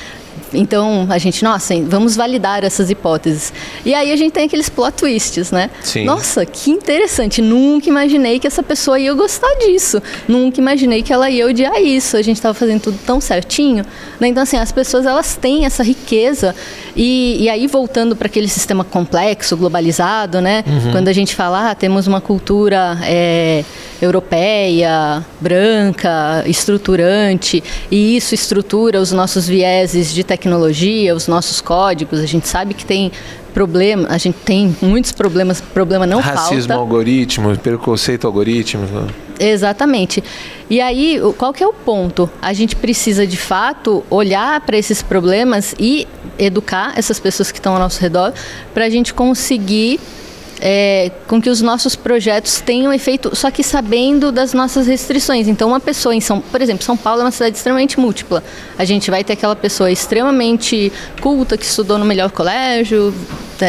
Então, a gente, vamos validar essas hipóteses. E aí a gente tem aqueles plot twists, né? Sim. Nossa, que interessante. Nunca imaginei que essa pessoa ia gostar disso. Nunca imaginei que ela ia odiar isso. A gente estava fazendo tudo tão certinho. Né? Então, assim, as pessoas, elas têm essa riqueza. E aí, voltando para aquele sistema complexo, globalizado, né? Quando a gente fala, temos uma cultura europeia, branca, estruturante, e isso estrutura os nossos vieses de tecnologia, os nossos códigos. A gente sabe que tem problema, a gente tem muitos problemas, problema não falta. Racismo algoritmo, preconceito algorítmico. Exatamente. E aí, qual que é o ponto? A gente precisa, de fato, olhar para esses problemas e educar essas pessoas que estão ao nosso redor para a gente conseguir com que os nossos projetos tenham efeito, só que sabendo das nossas restrições. Então, uma pessoa por exemplo, São Paulo é uma cidade extremamente múltipla. A gente vai ter aquela pessoa extremamente culta que estudou no melhor colégio,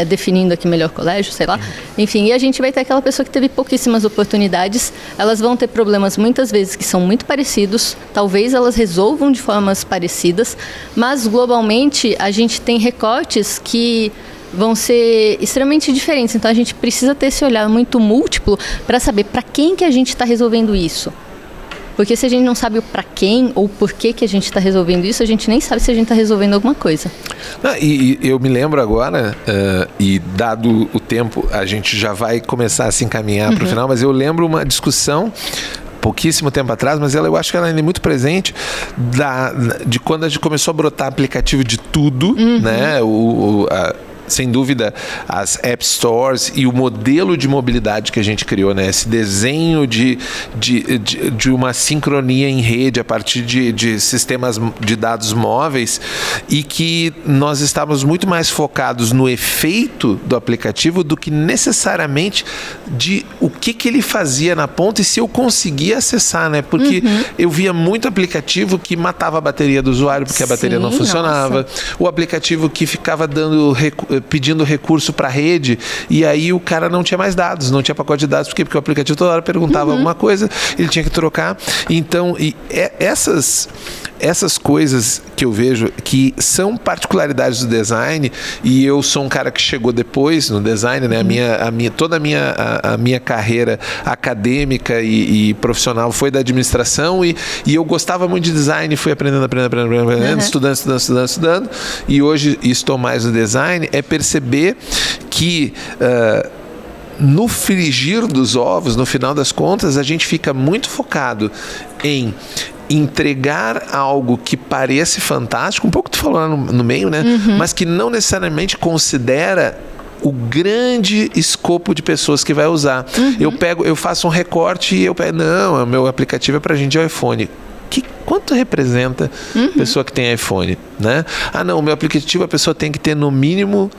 definindo aqui melhor colégio, sei lá. Enfim, e a gente vai ter aquela pessoa que teve pouquíssimas oportunidades. Elas vão ter problemas muitas vezes que são muito parecidos. Talvez elas resolvam de formas parecidas, mas globalmente a gente tem recortes que vão ser extremamente diferentes. Então, a gente precisa ter esse olhar muito múltiplo para saber para quem que a gente está resolvendo isso. Porque se a gente não sabe o para quem ou por que a gente está resolvendo isso, a gente nem sabe se a gente está resolvendo alguma coisa. E eu me lembro agora, e dado o tempo, a gente já vai começar a se encaminhar para o final, mas eu lembro uma discussão pouquíssimo tempo atrás, mas eu acho que ela ainda é muito presente de quando a gente começou a brotar aplicativo de tudo, né? Sem dúvida, as App Stores e o modelo de mobilidade que a gente criou, né? Esse desenho de uma sincronia em rede a partir de sistemas de dados móveis, e que nós estávamos muito mais focados no efeito do aplicativo do que necessariamente de o que ele fazia na ponta e se eu conseguia acessar, né? Porque eu via muito aplicativo que matava a bateria do usuário porque a bateria não funcionava. O aplicativo que ficava pedindo recurso para a rede, e aí o cara não tinha mais dados, não tinha pacote de dados, porque o aplicativo toda hora perguntava alguma coisa, ele tinha que trocar. Então, essas coisas que eu vejo que são particularidades do design, e eu sou um cara que chegou depois no design, né? Toda a minha carreira acadêmica e profissional foi da administração, e eu gostava muito de design, fui aprendendo, estudando, e hoje estou mais no design, perceber que no frigir dos ovos, no final das contas, a gente fica muito focado em entregar algo que parece fantástico, um pouco tu falou lá no meio, né? Mas que não necessariamente considera o grande escopo de pessoas que vai usar. Eu faço um recorte e eu pego, não, o meu aplicativo é pra gente de iPhone. Quanto representa a pessoa que tem iPhone, né? Ah, não, o meu aplicativo a pessoa tem que ter no mínimo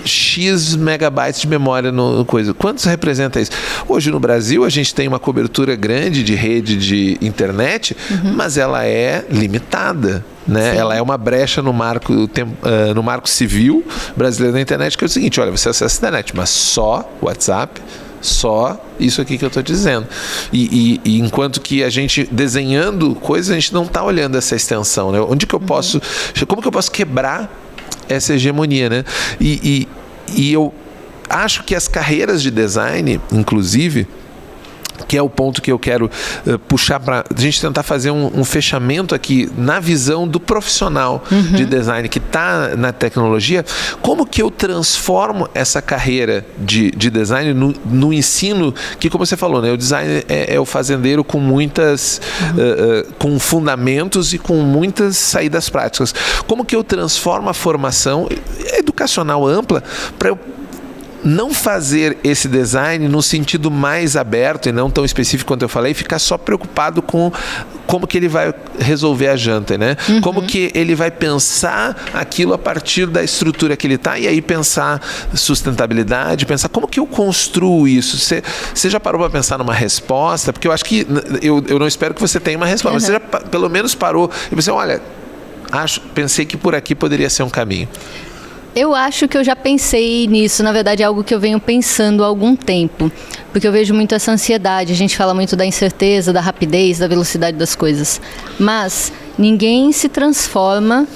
X megabytes de memória no coisa. Quantos representa isso? Hoje no Brasil a gente tem uma cobertura grande de rede de internet, mas ela é limitada, né? Ela é uma brecha no marco civil brasileiro da internet, que é o seguinte: olha, você acessa a internet, mas só WhatsApp, só isso aqui que eu estou dizendo. E enquanto que a gente, desenhando coisas, a gente não está olhando essa extensão, né? Onde que eu posso, como que eu posso quebrar essa hegemonia, né? E eu acho que as carreiras de design, inclusive, que é o ponto que eu quero puxar para a gente tentar fazer um fechamento aqui na visão do profissional de design que está na tecnologia, como que eu transformo essa carreira de design no ensino, que, como você falou, né, o design é o fazendeiro com muitas com fundamentos e com muitas saídas práticas. Como que eu transformo a formação educacional ampla para eu não fazer esse design no sentido mais aberto e não tão específico quanto eu falei, ficar só preocupado com como que ele vai resolver a janta, né? Como que ele vai pensar aquilo a partir da estrutura que ele está, e aí pensar sustentabilidade, pensar como que eu construo isso. Você já parou para pensar numa resposta? Porque eu acho que, eu não espero que você tenha uma resposta, mas você já pelo menos parou e pensou, olha, pensei que por aqui poderia ser um caminho. Eu acho que eu já pensei nisso, na verdade é algo que eu venho pensando há algum tempo, porque eu vejo muito essa ansiedade, a gente fala muito da incerteza, da rapidez, da velocidade das coisas, mas ninguém se transforma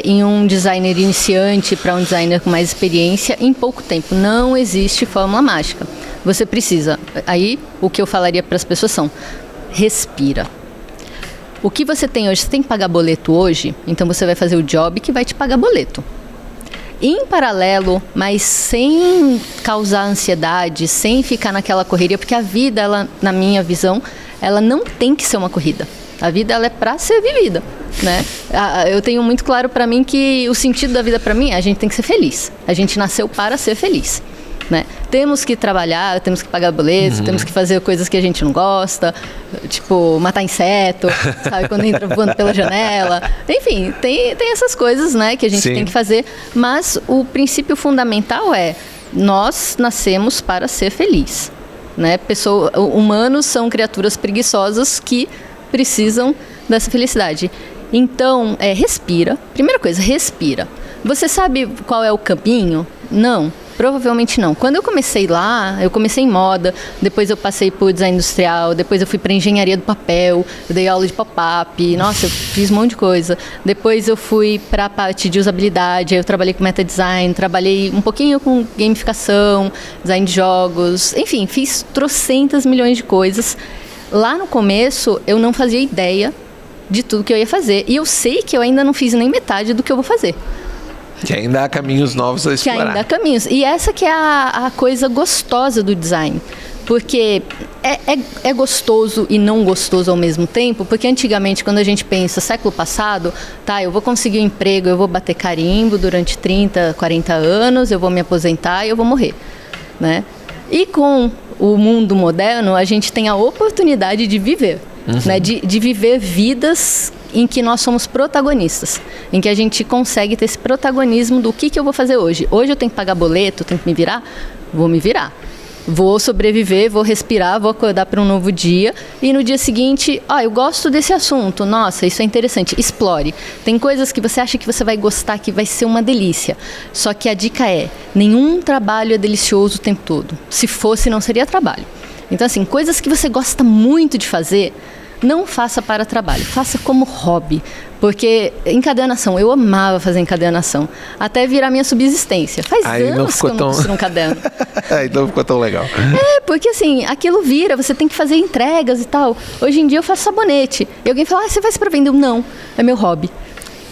em um designer iniciante para um designer com mais experiência em pouco tempo, não existe fórmula mágica, você precisa, aí o que eu falaria para as pessoas são, respira. O que você tem hoje, você tem que pagar boleto hoje, então você vai fazer o job que vai te pagar boleto. Em paralelo, mas sem causar ansiedade, sem ficar naquela correria, porque a vida, ela, na minha visão, ela não tem que ser uma corrida. A vida, ela é para ser vivida, né? Eu tenho muito claro para mim que o sentido da vida para mim é a gente tem que ser feliz. A gente nasceu para ser feliz, né? Temos que trabalhar, temos que pagar boletos, temos que fazer coisas que a gente não gosta, tipo matar inseto, sabe, quando entra voando pela janela. Enfim, tem essas coisas, né, que a gente tem que fazer, mas o princípio fundamental é nós nascemos para ser feliz, né? Humanos são criaturas preguiçosas que precisam dessa felicidade. Então, respira. Primeira coisa, respira. Você sabe qual é o caminho? Não. Provavelmente não. Quando eu comecei lá, eu comecei em moda, depois eu passei por design industrial, depois eu fui para engenharia do papel, eu dei aula de pop-up, nossa, eu fiz um monte de coisa. Depois eu fui para a parte de usabilidade, eu trabalhei com meta design, trabalhei um pouquinho com gamificação, design de jogos, enfim, fiz trocentas milhões de coisas. Lá no começo, eu não fazia ideia de tudo que eu ia fazer, e eu sei que eu ainda não fiz nem metade do que eu vou fazer. Que ainda há caminhos novos a explorar. Que ainda há caminhos. E essa que é a coisa gostosa do design. Porque é gostoso e não gostoso ao mesmo tempo. Porque antigamente, quando a gente pensa, século passado, tá, eu vou conseguir um emprego, eu vou bater carimbo durante 30, 40 anos, eu vou me aposentar e eu vou morrer, né? E com o mundo moderno, a gente tem a oportunidade de viver. Né, de viver vidas em que nós somos protagonistas, em que a gente consegue ter esse protagonismo do que eu vou fazer hoje. Hoje eu tenho que pagar boleto, tenho que me virar? Vou me virar. Vou sobreviver, vou respirar, vou acordar para um novo dia e no dia seguinte, eu gosto desse assunto, nossa, isso é interessante, explore. Tem coisas que você acha que você vai gostar, que vai ser uma delícia, só que a dica é, nenhum trabalho é delicioso o tempo todo. Se fosse, não seria trabalho. Então, assim, coisas que você gosta muito de fazer, não faça para trabalho, faça como hobby. Porque encadernação, eu amava fazer encadernação, até virar minha subsistência. Faz anos que eu não costuro um caderno. Aí não ficou tão legal. Porque assim, aquilo vira, você tem que fazer entregas e tal. Hoje em dia eu faço sabonete. E alguém fala, você faz para vender? Não, é meu hobby.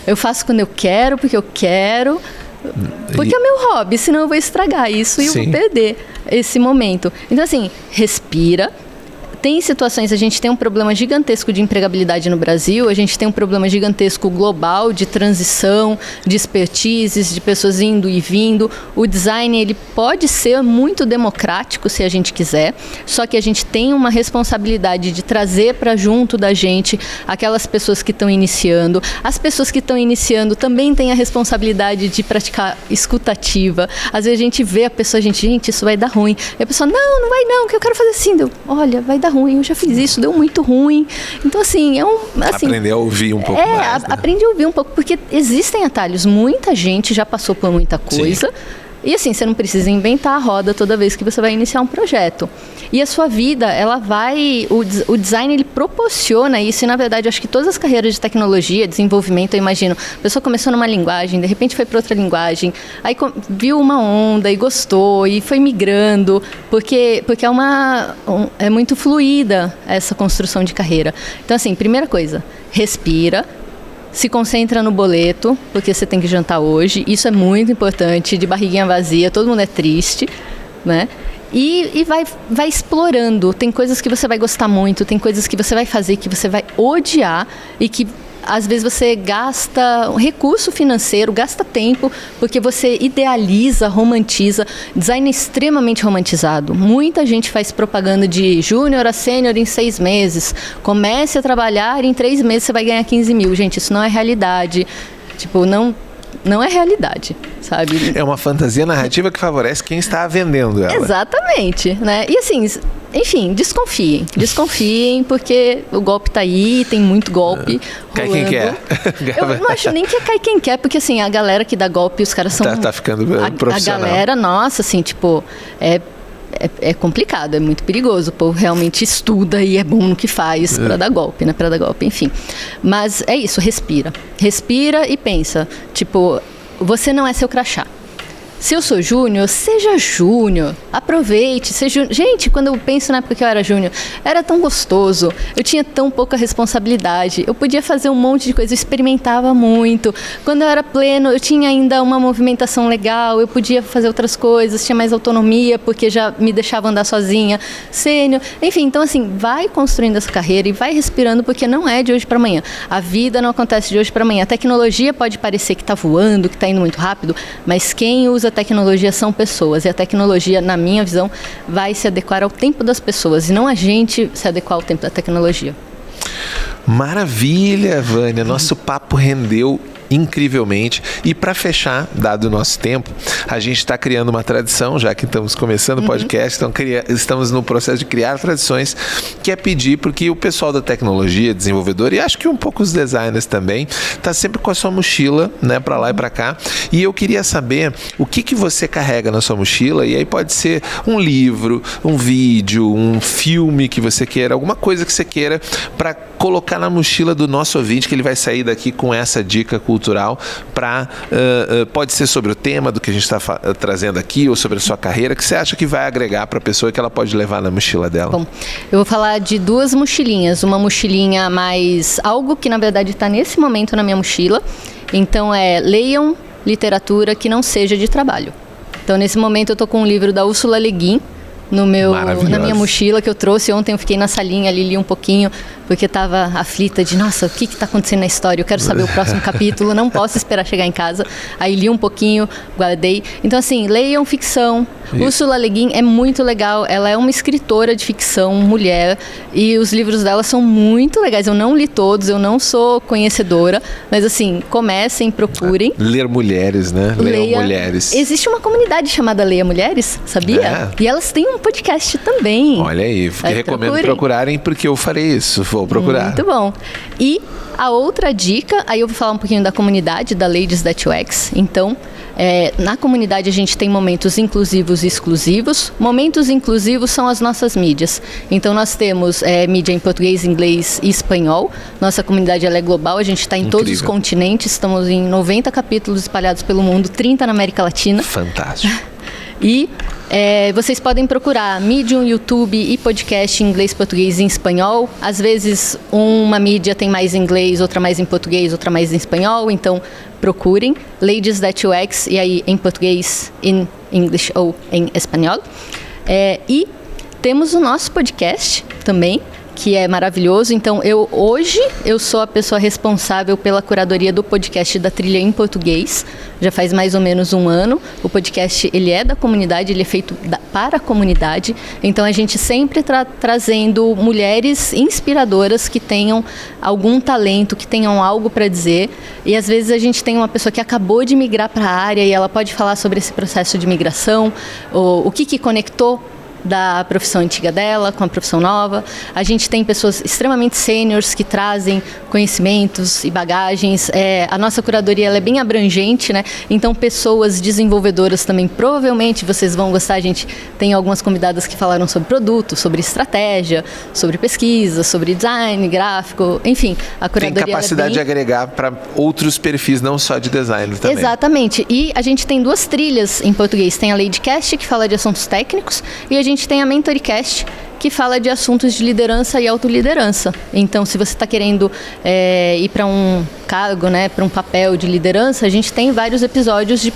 Eu faço quando eu quero, porque eu quero... Porque é meu hobby, senão eu vou estragar isso e eu vou perder esse momento. Então assim, respira. tem situações, a gente tem um problema gigantesco de empregabilidade no Brasil, a gente tem um problema gigantesco global de transição, de expertises, de pessoas indo e vindo. O design, ele pode ser muito democrático se a gente quiser, só que a gente tem uma responsabilidade de trazer para junto da gente aquelas pessoas que estão iniciando. As pessoas que estão iniciando também têm a responsabilidade de praticar escutativa. Às vezes a gente vê a pessoa, gente, isso vai dar ruim. E a pessoa, não vai não, que eu quero fazer assim. Olha, vai dar ruim, eu já fiz isso, deu muito ruim. Então, assim, aprender a ouvir um pouco mais. Né? Aprende a ouvir um pouco, porque existem atalhos. Muita gente já passou por muita coisa. Sim. E assim, você não precisa inventar a roda toda vez que você vai iniciar um projeto. E a sua vida, ela vai... O design, ele proporciona isso. E, na verdade, eu acho que todas as carreiras de tecnologia, desenvolvimento, eu imagino, a pessoa começou numa linguagem, de repente foi para outra linguagem, aí viu uma onda e gostou, e foi migrando, porque é muito fluida essa construção de carreira. Então, assim, primeira coisa, respira. Se concentra no boleto, porque você tem que jantar hoje. Isso é muito importante, de barriguinha vazia, todo mundo é triste, né? E vai explorando. Tem coisas que você vai gostar muito, tem coisas que você vai fazer que você vai odiar e que às vezes você gasta recurso financeiro, gasta tempo, porque você idealiza, romantiza. Design é extremamente romantizado. Muita gente faz propaganda de júnior a sênior em 6 meses. Comece a trabalhar e em 3 meses você vai ganhar 15 mil. Gente, isso não é realidade. Tipo, não é realidade, sabe? É uma fantasia narrativa que favorece quem está vendendo ela. Exatamente, né? E assim, enfim, desconfiem, porque o golpe tá aí, tem muito golpe cai quem quer. Eu não acho nem que é cai quem quer, porque assim, a galera que dá golpe, os caras são... Tá ficando profissional. A galera, nossa, assim, tipo, é complicado, é muito perigoso. O povo realmente estuda e é bom no que faz para dar golpe, né? Para dar golpe, enfim. Mas é isso, respira. Respira e pensa, tipo, você não é seu crachá. Se eu sou júnior, seja júnior. Aproveite, seja... Gente, quando eu penso na época que eu era júnior, era tão gostoso. Eu tinha tão pouca responsabilidade. Eu podia fazer um monte de coisa, eu experimentava muito. Quando eu era pleno, eu tinha ainda uma movimentação legal. Eu podia fazer outras coisas, tinha mais autonomia, porque já me deixava andar sozinha. Sênior. Enfim, então assim, vai construindo essa carreira e vai respirando, porque não é de hoje para amanhã. A vida não acontece de hoje para amanhã. A tecnologia pode parecer que está voando, que está indo muito rápido, mas quem usa a tecnologia são pessoas, e a tecnologia, na minha visão, vai se adequar ao tempo das pessoas e não a gente se adequar ao tempo da tecnologia. Maravilha, Vânia, nosso papo rendeu incrivelmente. E para fechar, dado o nosso tempo, a gente está criando uma tradição, já que estamos começando o podcast, então estamos no processo de criar tradições, que é pedir porque o pessoal da tecnologia, desenvolvedor, e acho que um pouco os designers também, está sempre com a sua mochila, né, para lá e para cá. E eu queria saber o que você carrega na sua mochila, e aí pode ser um livro, um vídeo, um filme que você queira, alguma coisa que você queira para colocar na mochila do nosso ouvinte, que ele vai sair daqui com essa dica cultural para pode ser sobre o tema do que a gente está trazendo aqui ou sobre a sua carreira, que você acha que vai agregar para a pessoa, que ela pode levar na mochila dela. Bom, eu vou falar de 2 mochilinhas, uma mochilinha mais algo que na verdade está nesse momento na minha mochila, então leiam literatura que não seja de trabalho. Então nesse momento eu estou com um livro da Ursula Le Guin na minha mochila, que eu trouxe ontem. Eu fiquei na salinha ali, li um pouquinho, porque estava aflita de, nossa, o que está acontecendo na história? Eu quero saber o próximo capítulo, não posso esperar chegar em casa. Aí li um pouquinho, guardei. Então, assim, leiam ficção. Ursula Le Guin é muito legal. Ela é uma escritora de ficção, mulher, e os livros dela são muito legais. Eu não li todos, eu não sou conhecedora, mas, assim, comecem, procurem. Ler mulheres, né? Leiam mulheres. Existe uma comunidade chamada Leia Mulheres, sabia? E elas têm um podcast também. Olha aí, recomendo procurarem, porque eu farei isso, vou procurar. Muito bom. E a outra dica, aí eu vou falar um pouquinho da comunidade, da Ladies That UX. Então, na comunidade a gente tem momentos inclusivos e exclusivos. Momentos inclusivos são as nossas mídias. Então nós temos mídia em português, inglês e espanhol. Nossa comunidade ela é global, a gente está em todos os continentes, estamos em 90 capítulos espalhados pelo mundo, 30 na América Latina. Fantástico. E vocês podem procurar Medium, YouTube e podcast em inglês, português e em espanhol. Às vezes uma mídia tem mais em inglês, outra mais em português, outra mais em espanhol. Então procurem Ladies That UX, e aí em português, em inglês ou em espanhol. E temos o nosso podcast, também, que é maravilhoso. Então, hoje eu sou a pessoa responsável pela curadoria do podcast da Trilha em Português. Já faz mais ou menos um ano. O podcast, ele é da comunidade, ele é feito para a comunidade. Então, a gente sempre trazendo mulheres inspiradoras que tenham algum talento, que tenham algo para dizer. E, às vezes, a gente tem uma pessoa que acabou de migrar para a área e ela pode falar sobre esse processo de migração, o que conectou da profissão antiga dela com a profissão nova. A gente tem pessoas extremamente sêniores que trazem conhecimentos e bagagens. A nossa curadoria ela é bem abrangente, né? Então, pessoas desenvolvedoras também, provavelmente vocês vão gostar. A gente tem algumas convidadas que falaram sobre produto, sobre estratégia, sobre pesquisa, sobre design, gráfico, enfim. A curadoria tem capacidade de agregar para outros perfis, não só de design também. Exatamente. E a gente tem 2 trilhas em português. Tem a Ladycast, que fala de assuntos técnicos, e a gente tem a Mentoricast, que fala de assuntos de liderança e autoliderança. Então, se você está querendo ir para um cargo, né, para um papel de liderança, a gente tem vários episódios de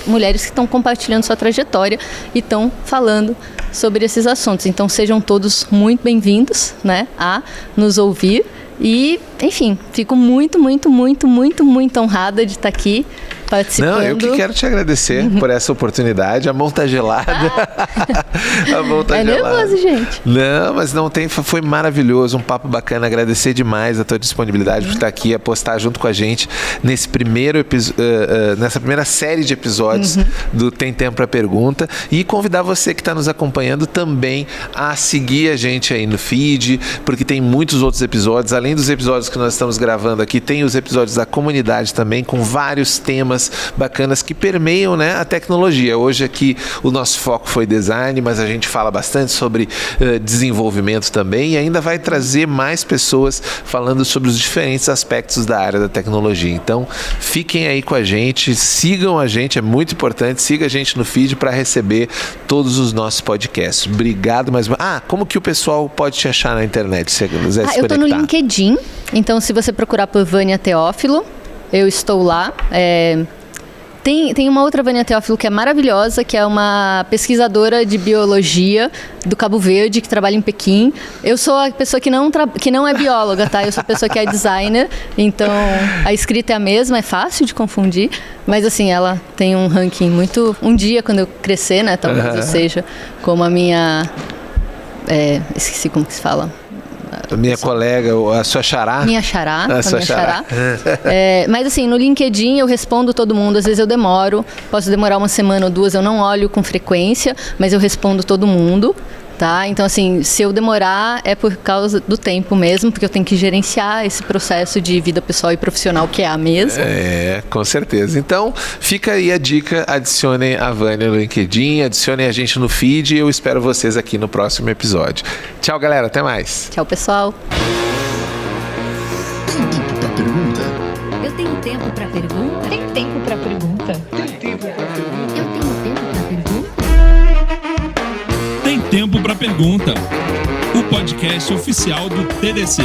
mulheres que estão compartilhando sua trajetória e estão falando sobre esses assuntos. Então, sejam todos muito bem-vindos, né, a nos ouvir. E, enfim, fico muito, muito, muito, muito, muito honrada de estar aqui participando. Não, eu que quero te agradecer por essa oportunidade. A mão tá gelada. A mão tá gelada. Nervoso, gente. Não, mas não tem. Foi maravilhoso, um papo bacana. Agradecer demais a tua disponibilidade por estar aqui, apostar junto com a gente nesse nessa primeira série de episódios do Tem Tempo para Pergunta. E convidar você que está nos acompanhando também a seguir a gente aí no feed, porque tem muitos outros episódios. Além dos episódios que nós estamos gravando aqui, tem os episódios da comunidade também, com vários temas bacanas que permeiam, né, a tecnologia. Hoje aqui o nosso foco foi design, mas a gente fala bastante sobre desenvolvimento também, e ainda vai trazer mais pessoas falando sobre os diferentes aspectos da área da tecnologia. Então, fiquem aí com a gente, sigam a gente, é muito importante, siga a gente no feed para receber todos os nossos podcasts. Obrigado mais uma vez. Como que o pessoal pode te achar na internet, se quiser se conectar? Eu estou no LinkedIn, então se você procurar por Vânia Teófilo, eu estou lá. Tem uma outra Vânia Teófilo que é maravilhosa, que é uma pesquisadora de biologia do Cabo Verde, que trabalha em Pequim. Eu sou a pessoa que não é bióloga, tá? Eu sou a pessoa que é designer, então a escrita é a mesma, é fácil de confundir, mas assim, ela tem um ranking muito... Um dia, quando eu crescer, né, talvez eu seja como a minha... esqueci como que se fala... Minha colega, a sua xará. Minha xará. Mas assim, no LinkedIn eu respondo todo mundo. Às vezes eu demoro, posso demorar uma semana ou 2, eu não olho com frequência, mas eu respondo todo mundo. Tá? Então, assim, se eu demorar é por causa do tempo mesmo, porque eu tenho que gerenciar esse processo de vida pessoal e profissional que é a mesma. Com certeza. Então, fica aí a dica, adicionem a Vânia no LinkedIn, adicionem a gente no feed e eu espero vocês aqui no próximo episódio. Tchau, galera. Até mais. Tchau, pessoal. Tem tempo para pergunta? Eu tenho tempo para pergunta? Tem tempo para pergunta? Tem tempo para pergunta? Eu tenho tempo para pergunta? Tem Tempo para Pergunta, o podcast oficial do TDC.